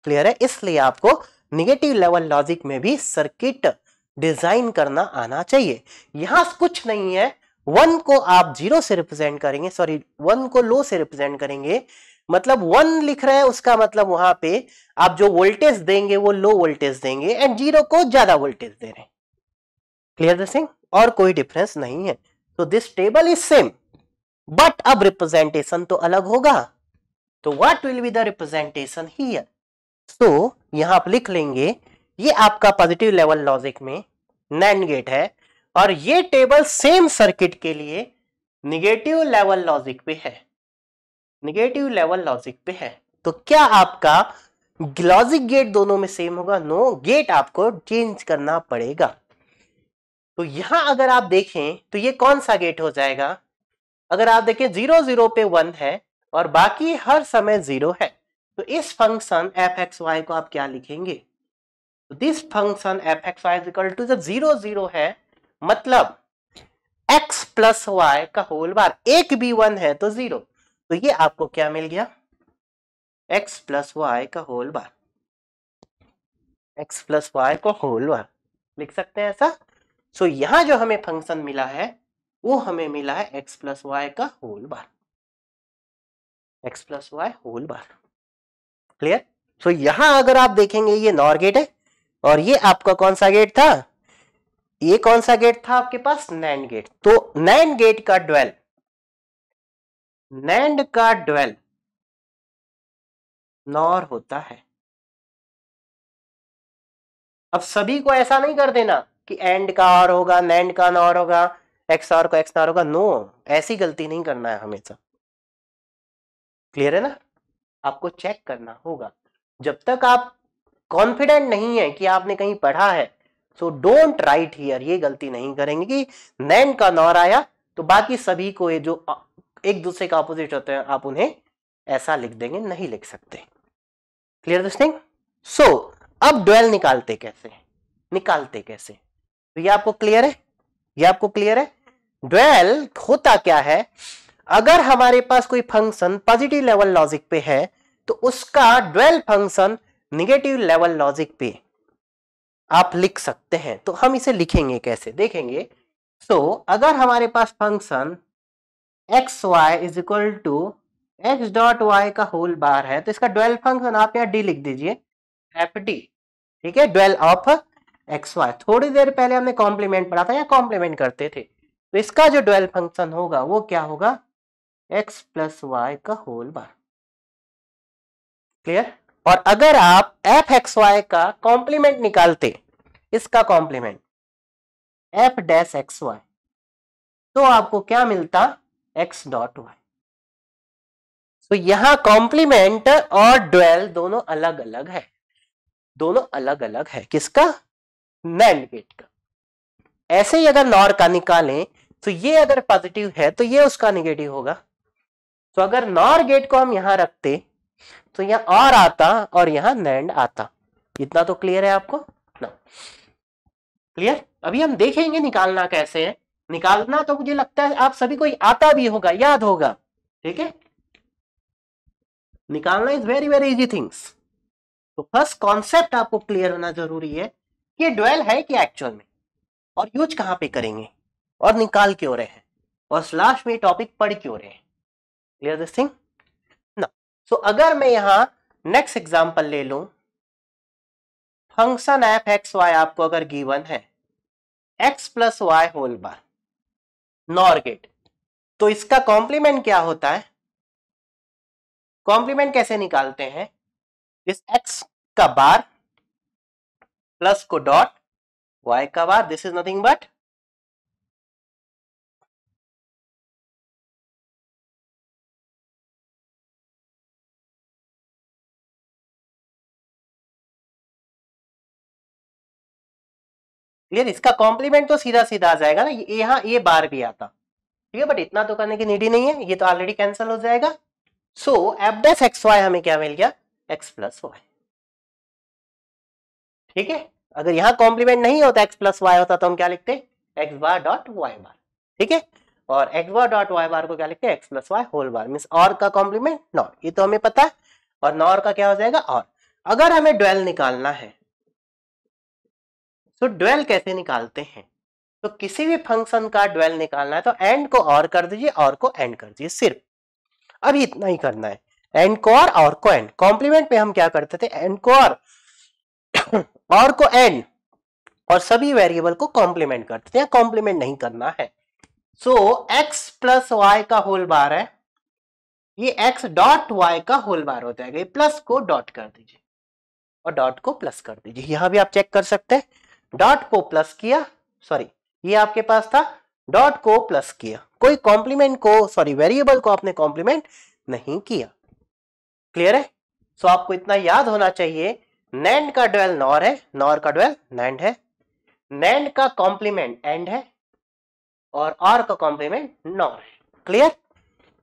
क्लियर है? इसलिए आपको निगेटिव लेवल लॉजिक में भी सर्किट डिजाइन करना आना चाहिए। यहां कुछ नहीं है, 1 को आप 0 से रिप्रेजेंट करेंगे, सॉरी 1 को लो से रिप्रेजेंट करेंगे, मतलब 1 लिख रहे हैं उसका मतलब वहां पे आप जो वोल्टेज देंगे वो लो वोल्टेज देंगे एंड 0 को ज्यादा वोल्टेज दे रहे हैं। Clear this thing? और कोई डिफरेंस नहीं है। तो this table is same, but अब रिप्रेजेंटेशन तो अलग होगा। तो what will be the representation here? तो यहां आप लिख लेंगे, ये आपका पॉजिटिव लेवल लॉजिक में नैंड गेट है और ये टेबल सेम सर्किट के लिए निगेटिव लेवल लॉजिक पे है, निगेटिव लेवल लॉजिक पे है। तो क्या आपका लॉजिक गेट दोनों में सेम होगा? नो, गेट आपको चेंज करना पड़ेगा। तो यहां अगर आप देखें तो ये कौन सा गेट हो जाएगा? अगर आप देखें 0 0 पे 1 है और बाकी हर समय 0 है, तो इस फंक्शन f(x, y) को आप क्या लिखेंगे? तो this function f(x, y) is equal to जब 0 0 है मतलब x प्लस वाई का होल बार, एक भी 1 है तो 0, तो ये आपको क्या मिल गया? x प्लस वाई का whole bar, x plus y को होल बार लिख सकते हैं ऐसा। सो यहां जो हमें फंक्शन मिला है वो हमें मिला है x प्लस वाई का whole bar, x plus Y whole bar. Clear? So यहां अगर आप देखेंगे ये नॉर गेट है और ये आपका कौन सा गेट था? ये कौन सा गेट था आपके पास? NAND gate. तो नैंड गेट का ड्वेल, नैंड का ड्वेल नॉर होता है। अब सभी को ऐसा नहीं कर देना कि एंड का और होगा, नैंड का नॉर होगा, एक्स और को एक्स नॉर होगा। नो, ऐसी गलती नहीं करना है हमेशा। क्लियर है ना? आपको चेक करना होगा। जब तक आप कॉन्फिडेंट नहीं है कि आपने कहीं पढ़ा है, सो डोंट राइट हियर, ये गलती नहीं करेंगे कि नैंड का नॉर आया तो बाकी सभी को ये जो एक दूसरे का ऑपोजिट होते हैं आप उन्हें ऐसा लिख देंगे, नहीं लिख सकते। Clear this thing? सो अब ड्वेल निकालते कैसे, निकालते कैसे? तो ये आपको क्लियर है? ये आपको क्लियर है? ड्वेल होता क्या है, अगर हमारे पास कोई फंक्शन पॉजिटिव लेवल लॉजिक पे है तो उसका dual function negative level logic पे आप लिख सकते हैं। तो हम इसे लिखेंगे कैसे देखेंगे। सो अगर हमारे पास function x y is equal to x dot y का होल बार है तो इसका ड्वेल फंक्शन आप यहाँ डी लिख दीजिए, एफ डी, ठीक है, ड्वेल ऑफ एक्स वाई। थोड़ी देर पहले हमने कॉम्प्लीमेंट पढ़ा था या कॉम्प्लीमेंट करते थे, तो इसका जो ड्वेल फंक्शन होगा वो क्या होगा? एक्स प्लस वाई का होल बार। क्लियर? और अगर आप एफ एक्स वाई का कॉम्प्लीमेंट निकालते, इसका complement f dash x y, तो आपको क्या मिलता? X dot y. तो यहां कॉम्प्लीमेंट और ड्वेल दोनों अलग अलग है, दोनों अलग अलग है। किसका? नैंड गेट का। ऐसे ही अगर नॉर का निकालें तो ये अगर पॉजिटिव है तो ये उसका निगेटिव होगा। तो अगर नॉर गेट को हम यहां रखते तो यहां और आता और यहां नैंड आता। इतना तो क्लियर है आपको ना? क्लियर? अभी हम देखेंगे निकालना कैसे है। निकालना तो मुझे लगता है आप सभी को आता भी होगा, याद होगा। ठीक है, निकालना is very very easy things. तो फर्स्ट कॉन्सेप्ट आपको क्लियर होना जरूरी है कि ड्वेल है कि एक्चुअल में, और यूज कहां पे करेंगे, और निकाल क्यों रहे हैं, और लास्ट में टॉपिक पढ़ क्यों रहे हैं। क्लियर दिस थिंग ना? सो अगर मैं यहां नेक्स्ट एग्जांपल ले लूं, फंक्शन एफ एक्स वाई आपको अगर गिवन है x plus Y whole bar NOR gate, तो इसका कॉम्प्लीमेंट क्या होता है? कॉम्प्लीमेंट कैसे निकालते हैं? इस एक्स का बार प्लस को डॉट वाई का bar, this is nothing but clear. इसका कॉम्प्लीमेंट तो सीधा सीधा आ जाएगा ना, यहां ये बार भी आता। ठीक है, बट इतना तो करने की नीड ही नहीं है, ये तो ऑलरेडी कैंसिल हो जाएगा। So f dash x y हमें क्या मिल गया? X plus y. ठीक है, अगर यहां कॉम्प्लीमेंट नहीं होता एक्स प्लस वाई होता तो हम क्या लिखते? X bar dot y bar. ठीक है, और x bar dot y bar को क्या लिखते हैं? X plus Y whole bar. Means और का कॉम्प्लीमेंट नॉर, ये तो हमें पता है। और नॉर का क्या हो जाएगा? और। अगर हमें ड्वेल निकालना है तो ड्वेल कैसे निकालते हैं? तो किसी भी फंक्शन का ड्वेल निकालना है तो एंड को और कर दीजिए, और को एंड कर दीजिए, सिर्फ अभी इतना ही करना है। एंड को और को एंड। कॉम्प्लीमेंट में हम क्या करते थे? एंड को और को एंड, और सभी वेरिएबल को कॉम्प्लीमेंट करते थे। कॉम्प्लीमेंट नहीं करना है। सो एक्स प्लस वाई का होल बार है, ये एक्स डॉट वाई का होल बार हो जाएगा। ये प्लस को डॉट कर दीजिए और डॉट को प्लस कर दीजिए। यहां भी आप चेक कर सकते हैं, डॉट को प्लस किया, सॉरी ये आपके पास था, डॉट को प्लस किया, कोई कॉम्प्लीमेंट को, सॉरी वेरिएबल को आपने कॉम्प्लीमेंट नहीं किया। क्लियर है? सो आपको इतना याद होना चाहिए, नैंड का ड्वेल नॉर है, नॉर का ड्वेल नैंड है, नैंड का कॉम्प्लीमेंट एंड है, और का कॉम्प्लीमेंट नॉर है। क्लियर?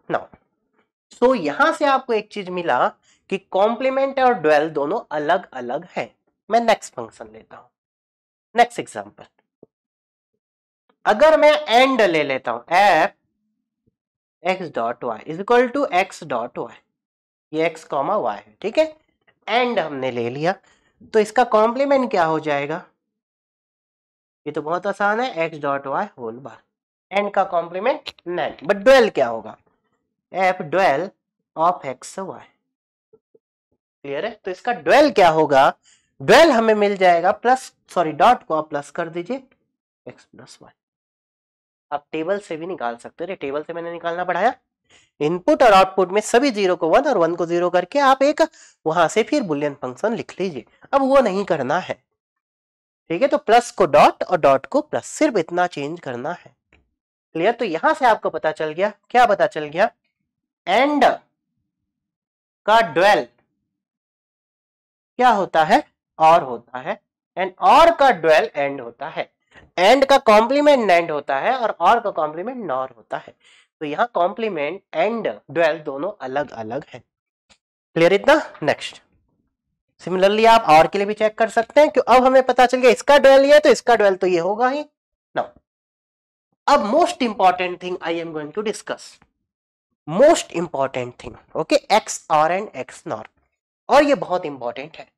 नाउ सो यहां से आपको एक चीज मिला कि कॉम्प्लीमेंट और ड्वेल दोनों अलग अलग है। मैं नेक्स्ट फंक्शन लेता हूं, नेक्स्ट एग्जांपल। अगर मैं एंड ले लेता हूं, f x dot y is equal to x dot y, ये एक्स कॉमा वाई है। ठीक है, एंड हमने ले लिया, तो इसका कॉम्प्लीमेंट क्या हो जाएगा? ये तो बहुत आसान है, x dot Y whole bar. And का कॉम्प्लीमेंट नैंड, बट ड्वेल क्या होगा? F dual of x y. Clear है? तो इसका ड्वेल क्या होगा? ड्वेल हमें मिल जाएगा प्लस, सॉरी डॉट को आप प्लस कर दीजिए, एक्स प्लस वाई। आप टेबल से भी निकाल सकते हैं, टेबल से मैंने निकालना पढ़ाया। इनपुट और आउटपुट में सभी 0 को 1 और 1 को 0 करके आप एक वहां से फिर बुलियन फंक्शन लिख लीजिए। अब वो नहीं करना है। ठीक है, तो प्लस को डॉट और डॉट को प्लस, सिर्फ इतना चेंज करना है। क्लियर? तो यहां से आपको पता चल गया, क्या पता चल गया? एंड का ड्वेल क्या होता है? और होता है। एंड और का ड्वेल एंड होता है। एंड का कॉम्प्लीमेंट नैंड होता है, और का कॉम्प्लीमेंट नॉर होता है। तो यहां कॉम्प्लीमेंट एंड ड्वेल दोनों अलग अलग है। क्लियर इतना? नेक्स्ट सिमिलरली आप और के लिए भी चेक कर सकते हैं, क्यों अब हमें पता चल गया इसका ड्वेल ये है तो इसका ड्वेल तो ये होगा ही। नाउ अब most important thing I am going to discuss, most important thing, okay, XOR and XNOR, और ये बहुत इंपॉर्टेंट है।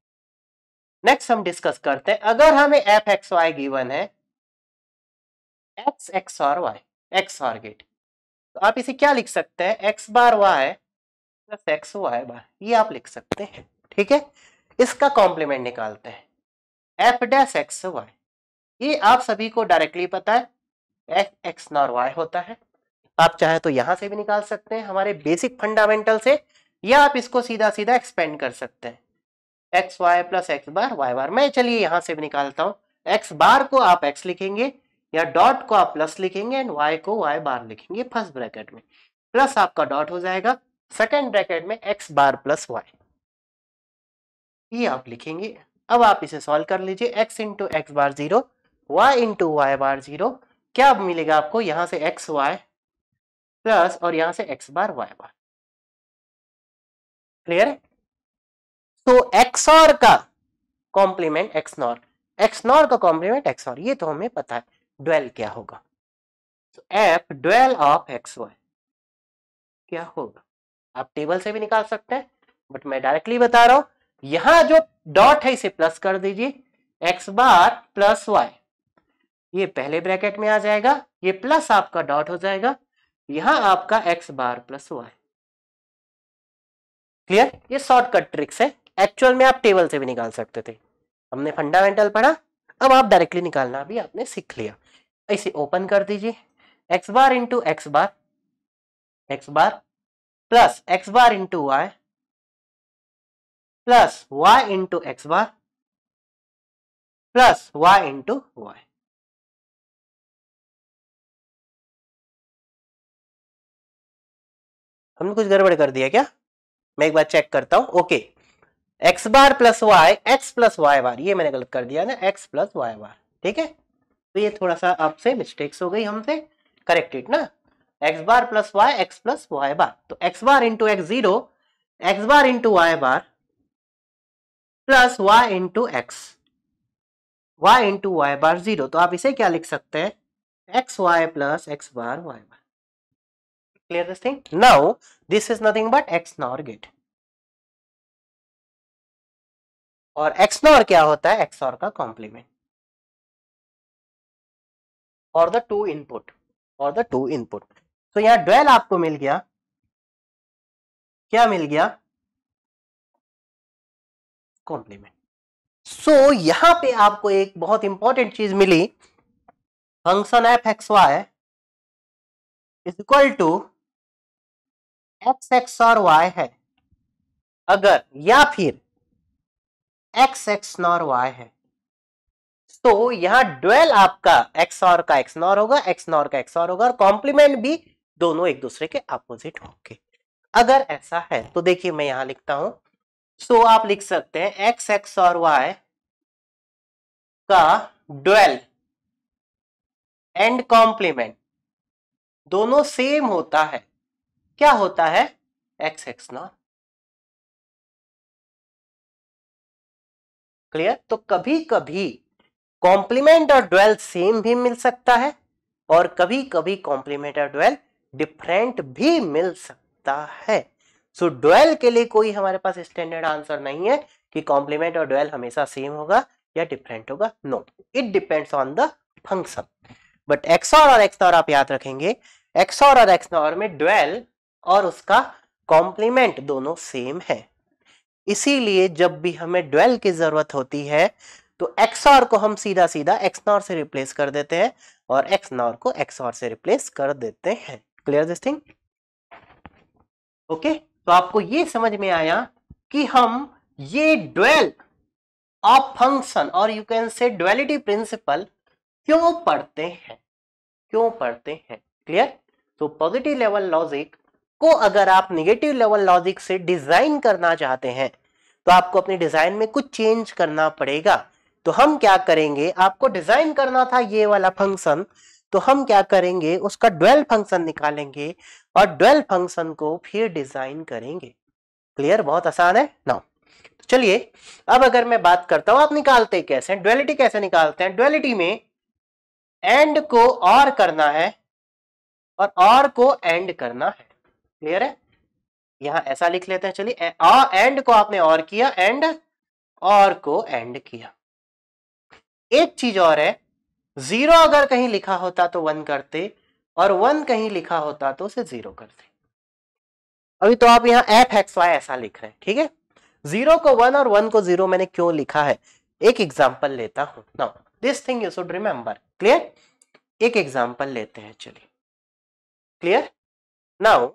नेक्स्ट हम डिस्कस करते हैं, अगर हमें एफ एक्स वाई गिवन है, एक्स एक्स और वाई, एक्स और गेट, तो आप इसे क्या लिख सकते हैं? X bar Y plus x y bar, ये आप लिख सकते हैं। ठीक है, इसका कॉम्प्लीमेंट निकालते हैं, एफ डैश एक्स वाई, ये आप सभी को डायरेक्टली पता है, एफ एक्स नॉर वाई होता है। आप चाहे तो यहां से भी निकाल सकते हैं हमारे बेसिक फंडामेंटल से, या आप इसको सीधा सीधा एक्सपेंड कर सकते हैं, x y plus x bar y बार। मैं चलिए यहां से भी निकालता हूं, एक्स बार को आप एक्स लिखेंगे, या डॉट को आप प्लस लिखेंगे, एंड वाई को वाई बार लिखेंगे फर्स्ट ब्रैकेट में, प्लस आपका डॉट हो जाएगा, सेकेंड ब्रैकेट में x बार प्लस y, ये आप लिखेंगे। अब आप इसे सॉल्व कर लीजिए, x into x bar 0, y into y bar 0, क्या मिलेगा आपको, यहां से एक्स वाई प्लस और यहां से x बार y बार। क्लियर है? तो XOR का कॉम्प्लीमेंट XNOR, XNOR का कॉम्प्लीमेंट XOR, ये तो हमें पता है। ड्वेल क्या होगा, तो F ड्वेल ऑफ XY क्या होगा, आप टेबल से भी निकाल सकते हैं, बट मैं डायरेक्टली बता रहा हूं। यहां जो डॉट है इसे प्लस कर दीजिए, x बार प्लस y, ये पहले ब्रैकेट में आ जाएगा, ये प्लस आपका डॉट हो जाएगा, यहां आपका x बार प्लस y। क्लियर? ये शॉर्टकट ट्रिक्स है, एक्चुअल में आप टेबल से भी निकाल सकते थे, हमने फंडामेंटल पढ़ा, अब आप डायरेक्टली निकालना भी आपने सीख लिया। इसे ओपन कर दीजिए, x bar into x bar plus x bar into y plus y into x bar plus y into y. हमने कुछ गड़बड़ कर दिया क्या? मैं एक बार चेक करता हूं। ओके, x बार plus y, x plus y bar, ये मैंने गलत कर दिया ना, x प्लस वाई बार। ठीक है, तो ये थोड़ा सा आपसे मिस्टेक्स हो गई हमसे, करेक्टेड ना। x बार plus y, x plus y bar, तो x bar into x 0, x bar into y bar plus y into x, y into y bar 0, तो आप इसे क्या लिख सकते हैं, x y plus x bar y bar. Clear this thing? Now this is nothing but XNOR gate, और XNOR क्या होता है, XOR का कॉम्प्लीमेंट और द टू इनपुट। तो यहां ड्वेल आपको मिल गया, क्या मिल गया, कॉम्प्लीमेंट। सो यहां पे आपको एक बहुत इंपॉर्टेंट चीज मिली, function f x y is equal to x x और वाई है अगर, या फिर एक्स एक्स नॉर वाई है, तो यहां ड्वेल आपका XOR का XNOR होगा, XNOR का XOR होगा, और कॉम्प्लीमेंट भी दोनों एक दूसरे के अपोजिट होंगे। अगर ऐसा है तो देखिए मैं यहां लिखता हूं, सो आप लिख सकते हैं x XOR y का ड्वेल एंड कॉम्प्लीमेंट दोनों सेम होता है, क्या होता है, x XNOR। क्लियर? तो कभी कभी कॉम्प्लीमेंट और ड्वेल सेम भी मिल सकता है, और कभी कभी कॉम्प्लीमेंट और ड्वेल डिफरेंट भी मिल सकता है। सो ड्वेल के लिए कोई हमारे पास स्टैंडर्ड आंसर नहीं है कि कॉम्प्लीमेंट और ड्वेल हमेशा सेम होगा या डिफरेंट होगा, no, it depends on the function. But XOR और XNOR आप याद रखेंगे, XOR और XNOR में ड्वेल और उसका कॉम्प्लीमेंट दोनों सेम है, इसीलिए जब भी हमें ड्वेल की जरूरत होती है तो XOR को हम सीधा सीधा XNOR से रिप्लेस कर देते हैं और XNOR को XOR से रिप्लेस कर देते हैं। Clear this thing? ओके, तो आपको ये समझ में आया कि हम ये ड्वेल ऑफ फंक्शन और you can say duality principle क्यों पढ़ते हैं, क्लियर? तो पॉजिटिव लेवल लॉजिक को अगर आप नेगेटिव लेवल लॉजिक से डिजाइन करना चाहते हैं तो आपको अपने डिजाइन में कुछ चेंज करना पड़ेगा। तो हम क्या करेंगे, आपको डिजाइन करना था ये वाला फंक्शन, तो हम क्या करेंगे, उसका ड्वेल फंक्शन निकालेंगे और ड्वेल फंक्शन को फिर डिजाइन करेंगे। क्लियर? बहुत आसान है ना। चलिए अब अगर मैं बात करता हूं, आप निकालते कैसे, ड्वेलिटी कैसे निकालते हैं, ड्वेलिटी में एंड को और करना है और और को एंड करना है। क्लियर है? यहां ऐसा लिख लेते हैं, चलिए एंड को आपने और किया, एंड और को एंड किया। एक चीज और है, 0 अगर कहीं लिखा होता तो 1 करते, और 1 कहीं लिखा होता तो उसे 0 करते। अभी तो आप यहां एफ एक्स वाई ऐसा लिख रहे हैं, ठीक है। 0 को 1 और 1 को 0 मैंने क्यों लिखा है, एक एग्जाम्पल लेता हूं। Now this thing you should remember. Clear? एक एग्जाम्पल लेते हैं, चलिए। क्लियर? नाउ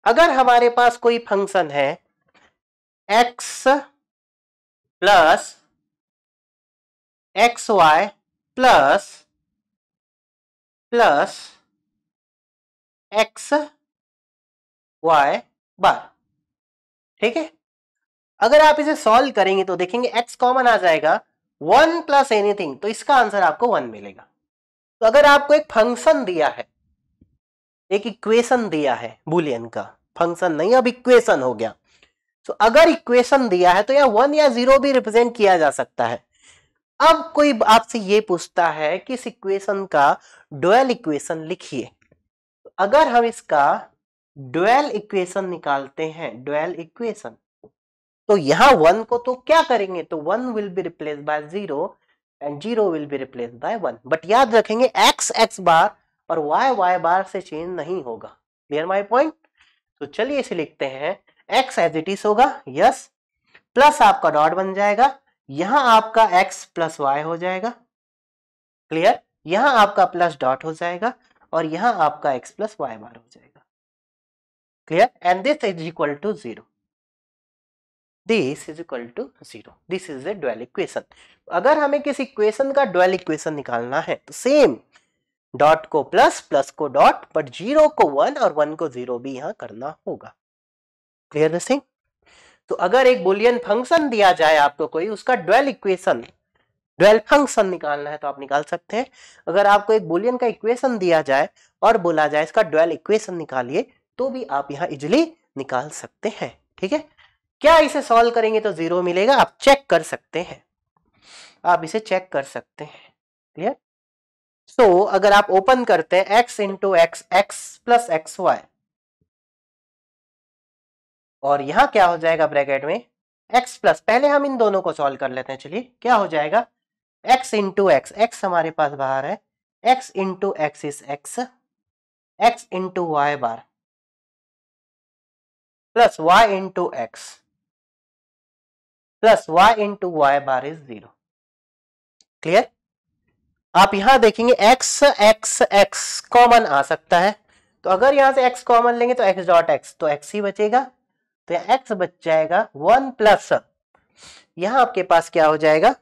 अगर हमारे पास कोई फंक्शन है x plus x y plus x y bar. ठीक है, अगर आप इसे सॉल्व करेंगे तो देखेंगे x कॉमन आ जाएगा, 1 प्लस एनीथिंग, तो इसका आंसर आपको 1 मिलेगा। तो अगर आपको एक फंक्शन दिया है, एक इक्वेशन दिया है बुलियन का, फंक्शन नहीं अब इक्वेशन हो गया, तो अगर इक्वेशन दिया है तो या 1 या 0 भी रिप्रेजेंट किया जा सकता है। अब कोई आपसे ये पूछता है कि इस इक्वेशन का डुअल इक्वेशन लिखिए, तो अगर हम इसका डुअल इक्वेशन निकालते हैं, डुअल इक्वेशन, तो यहां 1 को तो क्या करेंगे, तो 1 will be replace by 0 and 0 will be replace by 1। But याद रखेंगे x x बार और y y बार से चेंज नहीं होगा। Clear my point? तो चलिए इसे लिखते हैं, x एज इट इज होगा, यस, प्लस आपका डॉट बन जाएगा, यहां आपका x प्लस y हो जाएगा। क्लियर? यहां आपका प्लस डॉट हो जाएगा और यहां आपका x प्लस y बार हो जाएगा। Clear? And this is equal to 0, this is equal to 0, this is a dual equation. अगर हमें किसी इक्वेशन का डुअल इक्वेशन निकालना है तो सेम डॉट को प्लस, प्लस को डॉट, बट 0 को 1 और 1 को 0 भी यहां करना होगा। Clear this thing? तो अगर एक बुलियन फंक्शन दिया जाए आपको कोई, उसका डुअल इक्वेशन, डुअल फंक्शन निकालना है तो आप निकाल सकते हैं। अगर आपको एक बुलियन का इक्वेशन दिया जाए और बोला जाए इसका डुअल इक्वेशन निकालिए, तो भी आप यहां इजिली निकाल सकते हैं। ठीक है, क्या इसे सॉल्व करेंगे तो 0 मिलेगा, आप चेक कर सकते हैं, आप इसे चेक कर सकते हैं। क्लियर? सो अगर आप ओपन करते हैं x into x, x plus x y, और यहां क्या हो जाएगा ब्रैकेट में x प्लस, पहले हम इन दोनों को सॉल्व कर लेते हैं। चलिए क्या हो जाएगा, x इंटू एक्स, एक्स हमारे पास बाहर है, x into x is x, x into y bar plus y into x plus y into y bar is 0। Clear? आप यहां देखेंगे x x x कॉमन आ सकता है, तो अगर यहां से x कॉमन लेंगे तो x डॉट x, तो x ही बचेगा, तो x बच जाएगा 1 प्लस, यहां आपके पास क्या हो जाएगा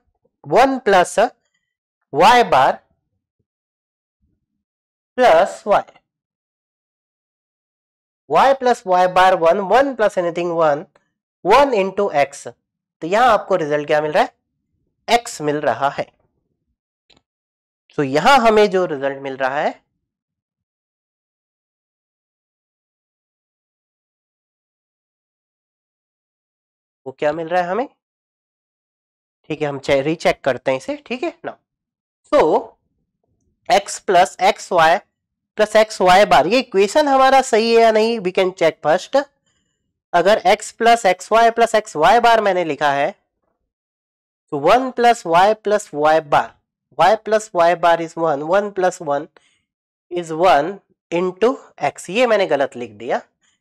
1 प्लस y बार प्लस y प्लस y बार 1, 1 प्लस एनीथिंग 1, 1 इंटू एक्स, तो यहां आपको रिजल्ट क्या मिल रहा है, x मिल रहा है। तो यहां हमें जो रिजल्ट मिल रहा है वो क्या मिल रहा है हमें, ठीक है, हम रीचेक करते हैं इसे। ठीक है ना, so x plus x y plus x y bar, ये इक्वेशन हमारा सही है या नहीं, वी कैन चेक फर्स्ट। अगर x plus x y bar मैंने लिखा है, तो 1 plus y bar, y plus y bar is 1, 1 plus 1 is 1 into x, ये मैंने गलत लिख दिया,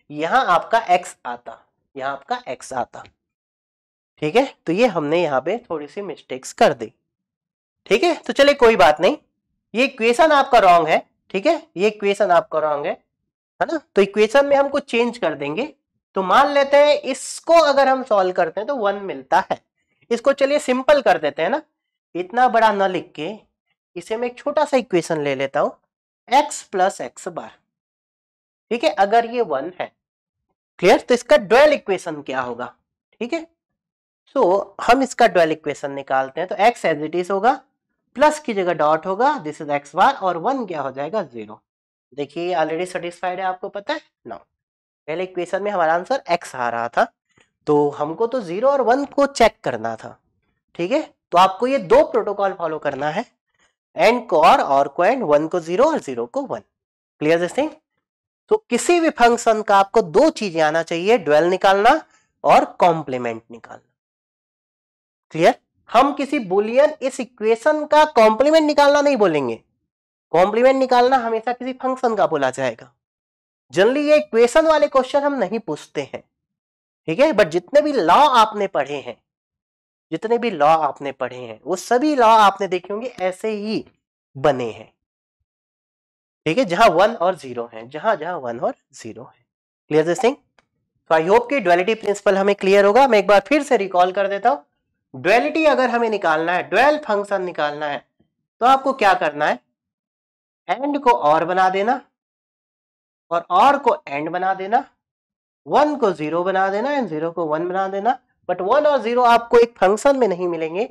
यहां आपका x आता, यहां आपका x आता। ठीक है, तो ये हमने यहां पे थोड़ी सी मिस्टेक्स कर दी। ठीक है, तो चलिए कोई बात नहीं, ये इक्वेशन आपका रॉन्ग है। ठीक है, ये इक्वेशन आपका रॉन्ग है ना, तो इक्वेशन में हम कुछ चेंज कर देंगे। तो मान लेते हैं इसको अगर हम सॉल्व करते हैं तो 1 मिलता है, इसको चलिए सिंपल कर देते हैं ना, इतना बड़ा न लिख के इसे मैं एक छोटा सा इक्वेशन ले लेता हूं, x प्लस एक्स बार। ठीक है, अगर ये 1 है, क्लियर, तो इसका डुअल इक्वेशन क्या होगा। ठीक है, सो हम इसका डुअल इक्वेशन निकालते हैं, तो x एज इट इज होगा, प्लस की जगह डॉट होगा, दिस इज एक्स बार, और 1 क्या हो जाएगा 0। देखिए ऑलरेडी सेटिस्फाइड है, आपको पता है ना, पहले इक्वेशन में हमारा आंसर x आ रहा था, तो हमको तो 0 और 1 को चेक करना था। ठीक है, तो आपको ये दो प्रोटोकॉल फॉलो करना है, एंड को और को एंड, 1 को 0 और 0 को 1। Clear this thing? तो किसी भी फंक्शन का आपको दो चीजें आना चाहिए, डुअल निकालना और कॉम्प्लीमेंट निकालना। क्लियर? हम किसी बुलियन इस इक्वेशन का कॉम्प्लीमेंट निकालना नहीं बोलेंगे, कॉम्प्लीमेंट निकालना हमेशा किसी फंक्शन का बोला जाएगा। जनरली ये इक्वेशन वाले क्वेश्चन हम नहीं पूछते हैं। ठीक है, बट जितने भी लॉ आपने पढ़े हैं, जितने भी लॉ आपने पढ़े हैं, वो सभी लॉ आपने देखे होंगे ऐसे ही बने हैं। ठीक है, जहां 1 और 0 है, जहां 1 और 0 है। Clear this thing? तो आई होप कि डुअलिटी प्रिंसिपल हमें क्लियर होगा। मैं एक बार फिर से रिकॉल कर देता हूं, डुअलिटी अगर हमें निकालना है, डुअल फंक्शन निकालना है, तो आपको क्या करना है, एंड को और बना देना और को एंड बना देना, 1 को 0 बना देना एंड 0 को 1 बना देना, बट 1 और 0 आपको एक फंक्शन में नहीं मिलेंगे,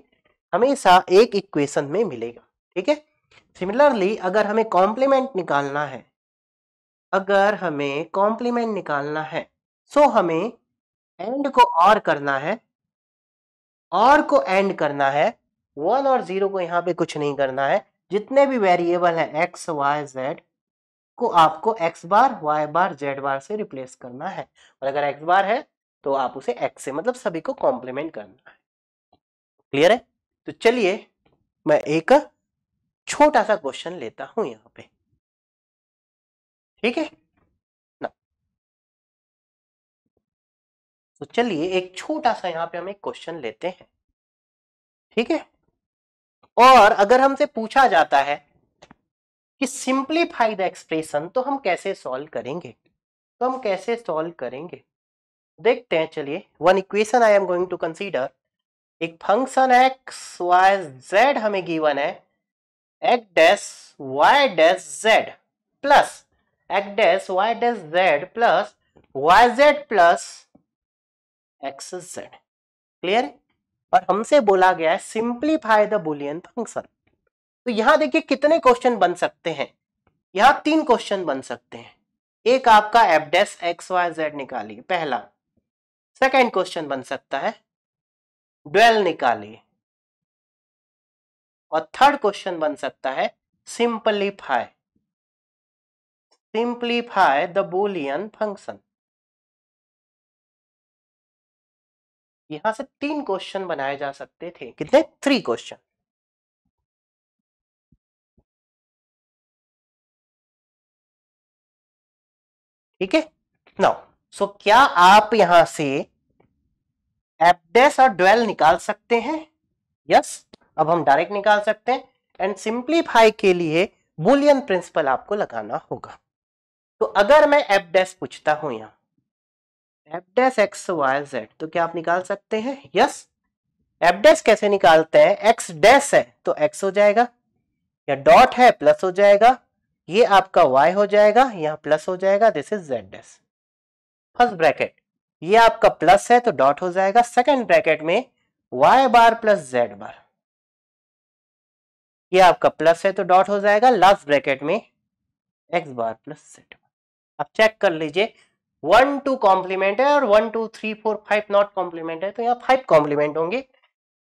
हमेशा एक इक्वेशन में मिलेगा, ठीक है। सिमिलरली अगर हमें कॉम्प्लीमेंट निकालना है, सो हमें एंड को और करना है, और को एंड करना है, 1 और 0 को यहाँ पे कुछ नहीं करना है, जितने भी वेरिएबल है x y z को आपको x बार y बार z बार से रिप्लेस करना है, और अगर x बार है तो आप उसे x से, मतलब सभी को कॉम्प्लीमेंट करना है। क्लियर है? तो चलिए मैं एक छोटा सा क्वेश्चन लेता हूं यहाँ पे, ठीक है ना। तो चलिए एक छोटा सा यहाँ पे हम एक क्वेश्चन लेते हैं, ठीक है। और अगर हमसे पूछा जाता है कि सिंप्लीफाई द एक्सप्रेशन, तो हम कैसे सॉल्व करेंगे, देखते हैं। चलिए one equation I am going to consider, एक फंक्शन एक्स वाई जेड हमें गिवन है, x dash y dash z plus x dash y dash z plus y z plus x z. Clear है? और हमसे बोला गया है सिंप्लीफाई द बुलियन फंक्शन। तो यहां देखिए कितने क्वेश्चन बन सकते हैं, यहां 3 क्वेश्चन बन सकते हैं। एक आपका f dash x y z निकालिए, पहला। सेकेंड क्वेश्चन बन सकता है ड्वेल निकालिए, और थर्ड क्वेश्चन बन सकता है सिंप्लीफाई द बुलियन फंक्शन। यहां से 3 क्वेश्चन बनाए जा सकते थे, कितने? 3 क्वेश्चन। ठीक है नाउ, सो क्या आप यहां से एफ डैश और ड्वेल निकाल सकते हैं? यस, अब हम डायरेक्ट निकाल सकते हैं। एंड सिंप्लीफाई के लिए बुलियन प्रिंसिपल आपको लगाना होगा। तो अगर मैं एफ डैश पूछता हूं यहां f dash x y z, तो क्या आप निकाल सकते हैं? यस। एफ डैश कैसे निकालते हैं? एक्स डैश है तो एक्स हो जाएगा, या डॉट है प्लस हो जाएगा, ये आपका y हो जाएगा, यहां प्लस हो जाएगा, this is z dash. First bracket, ये आपका प्लस है तो डॉट हो जाएगा, सेकंड ब्रैकेट में y बार प्लस z बार, ये आपका प्लस है तो डॉट हो जाएगा, लास्ट ब्रैकेट में x बार प्लस z। अब चेक कर लीजिए, 1 2 कॉम्प्लीमेंट है और 1 2 3 4 5 नॉट कॉम्प्लीमेंट है, तो यहाँ 5 कॉम्प्लीमेंट होंगे,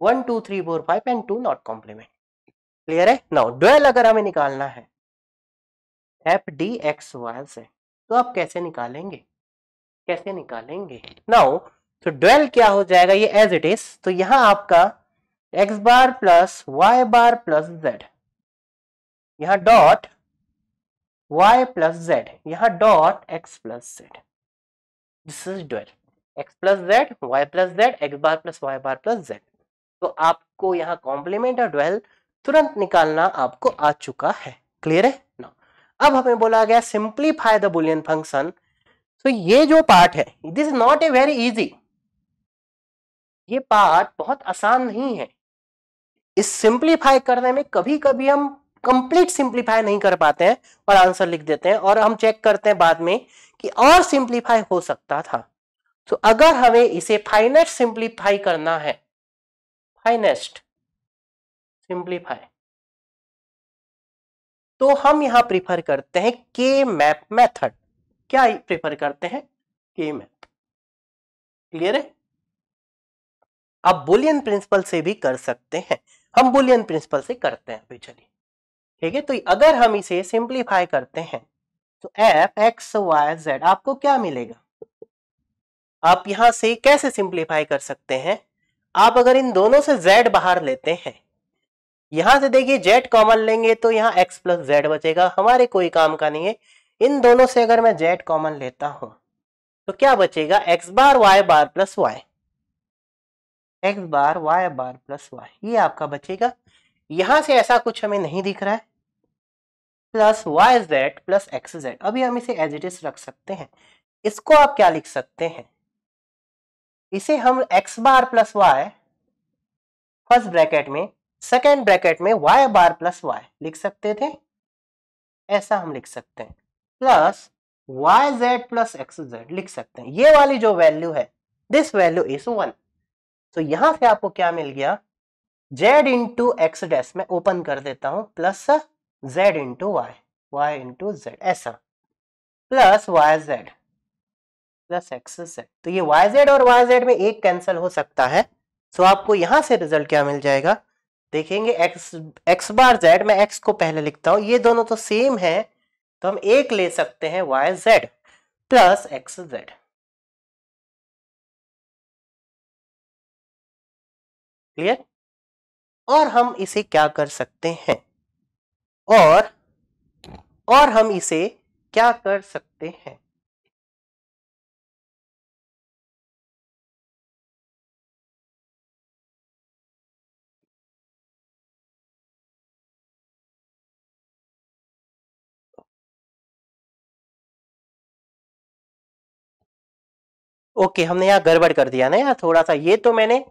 1 2 3 4 5 एंड 2 नॉट कॉम्प्लीमेंट। क्लियर है? नाउ ड्वेल अगर हमें निकालना है एफ डी एक्स वाई से, तो आप कैसे निकालेंगे? नाउ तो ड्वेल क्या हो जाएगा, ये एज इट इज, तो यहां आपका x bar plus y bar plus z, यहां डॉट y प्लस जेड, यहां dot x plus z, this is dual. x plus z, y plus z, x bar plus y bar plus z. तो आपको यहां complement और dwell तुरंत निकालना आपको आ चुका है। क्लियर है ना? अब हमें बोला गया सिंप्लीफाई द बुलियन फंक्शन। तो ये जो पार्ट है, this is not a very easy, ये पार्ट बहुत आसान नहीं है। इस सिंप्लीफाई करने में कभी कभी हम कंप्लीट सिंप्लीफाई नहीं कर पाते हैं और आंसर लिख देते हैं, और हम चेक करते हैं बाद में कि और सिंप्लीफाई हो सकता था। तो अगर हमें इसे फाइनेस्ट सिंप्लीफाई करना है, फाइनेस्ट सिंप्लीफाई, तो हम यहां प्रीफर करते हैं के मैप मेथड। क्या प्रीफर करते हैं? के मैप। क्लियर है? आप बुलियन प्रिंसिपल से भी कर सकते हैं, हम बुलियन प्रिंसिपल से करते हैं अभी। चलिए ठीक है, तो अगर हम इसे सिंप्लीफाई करते हैं तो एफ एक्स वाई जेड आपको क्या मिलेगा? आप यहां से कैसे सिंप्लीफाई कर सकते हैं? आप अगर इन दोनों से z बाहर लेते हैं, यहां से देखिए z कॉमन लेंगे तो यहां x प्लस जेड बचेगा, हमारे कोई काम का नहीं है। इन दोनों से अगर मैं z कॉमन लेता हूं तो क्या बचेगा? x बार y बार प्लस y, x बार y बार प्लस y, ये आपका बचेगा। यहां से ऐसा कुछ हमें नहीं दिख रहा है, plus y z plus x z. अभी हम इसे एज इट इज रख सकते हैं। इसको आप क्या लिख सकते हैं? इसे हम x बार प्लस वाई फर्स्ट ब्रैकेट में, सेकेंड ब्रैकेट में y बार प्लस वाई लिख सकते थे, ऐसा हम लिख सकते हैं, plus y z plus x z लिख सकते हैं। ये वाली जो वैल्यू है दिस वैल्यू इज 1। तो यहां से आपको क्या मिल गया, z इंटू एक्स डैश में ओपन कर देता हूं plus z into y, y into z ऐसा, plus y z plus x z. तो ये वाई जेड और वाई जेड में एक कैंसिल हो सकता है। सो आपको यहां से रिजल्ट क्या मिल जाएगा, देखेंगे एक्स बार जेड, मैं एक्स को पहले लिखता हूं, ये दोनों तो सेम है तो हम एक ले सकते हैं y z plus x z. Clear. और हम इसे क्या कर सकते हैं, और हम इसे क्या कर सकते हैं, ओके हमने यहाँ गड़बड़ कर दिया ना यार थोड़ा सा, ये तो मैंने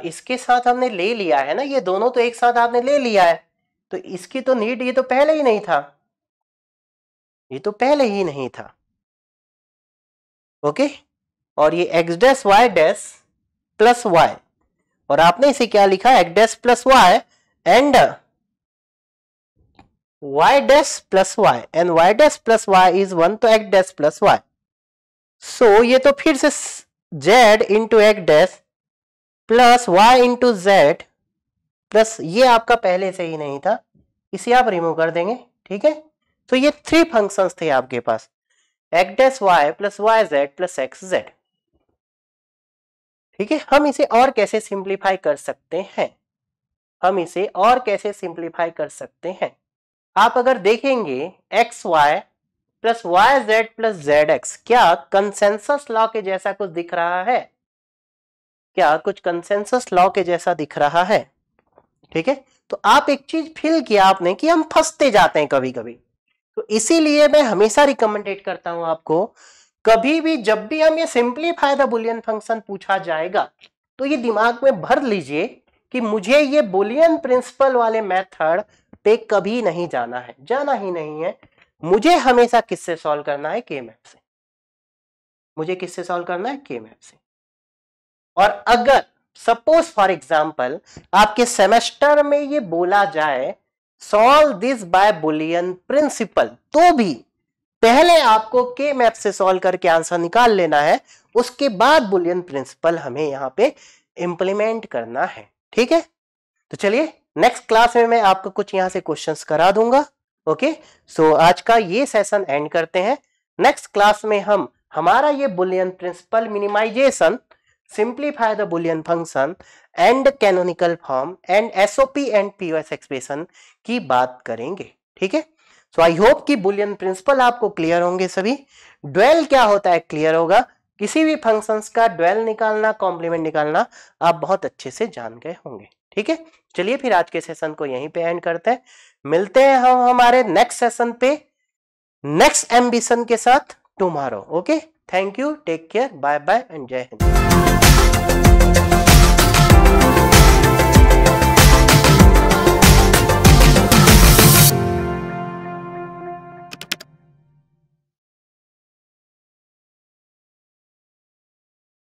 इसके साथ हमने ले लिया है ना, ये दोनों तो एक साथ आपने ले लिया है, तो इसकी तो नीड ये तो पहले ही नहीं था, ये तो पहले ही नहीं था। ओके, और ये x dash y dash plus y, और आपने इसे क्या लिखा, x dash plus y and y dash plus y, and y dash plus y is 1, तो x dash plus y. So ये तो फिर से z into x dash plus y into z plus, ये आपका पहले से ही नहीं था, इसे आप रिमूव कर देंगे। ठीक है, तो ये 3 फंक्शंस थे आपके पास, x dash y plus y z plus x z. ठीक है, हम इसे और कैसे सिंप्लीफाई कर सकते हैं, हम इसे और कैसे सिंप्लीफाई कर सकते हैं, आप अगर देखेंगे x y plus y z plus z x, क्या कंसेंसस लॉ के जैसा कुछ दिख रहा है, क्या कुछ कंसेंसस लॉ के जैसा दिख रहा है। ठीक है, तो आप एक चीज फील किया आपने कि हम फंसते जाते हैं कभी कभी, तो इसीलिए मैं हमेशा रिकमेंडेड करता हूं आपको, कभी भी जब भी हम ये सिंप्लीफाई द बुलियन फंक्शन पूछा जाएगा तो ये दिमाग में भर लीजिए कि मुझे ये बुलियन प्रिंसिपल वाले मेथड पे कभी नहीं जाना है, जाना ही नहीं है, मुझे हमेशा किससे सॉल्व करना है, के मैप से, मुझे किससे सॉल्व करना है, के मैप से। और अगर सपोज फॉर एग्जाम्पल आपके सेमेस्टर में ये बोला जाए solve this by Boolean principle, तो भी पहले आपको के मैप से सॉल्व करके आंसर निकाल लेना है, उसके बाद बुलियन प्रिंसिपल हमें यहां पे इंप्लीमेंट करना है। ठीक है, तो चलिए नेक्स्ट क्लास में मैं आपको कुछ यहां से क्वेश्चंस करा दूंगा। ओके, सो आज का ये सेशन एंड करते हैं, नेक्स्ट क्लास में हम हमारा ये Boolean principle, minimization, simplify the Boolean function and canonical form and SOP and POS expression की बात करेंगे। ठीक है, सो आई होप कि बुलियन प्रिंसिपल आपको क्लियर होंगे सभी, ड्वेल क्या होता है क्लियर होगा, किसी भी फंक्शंस का ड्वेल निकालना, कॉम्प्लीमेंट निकालना आप बहुत अच्छे से जान गए होंगे। ठीक है, चलिए फिर आज के सेशन को यहीं पे एंड करते हैं, मिलते हैं हम हमारे नेक्स्ट सेशन पे नेक्स्ट एम्बिशन के साथ tomorrow. Okay, thank you, take care, bye bye and जय हिंद।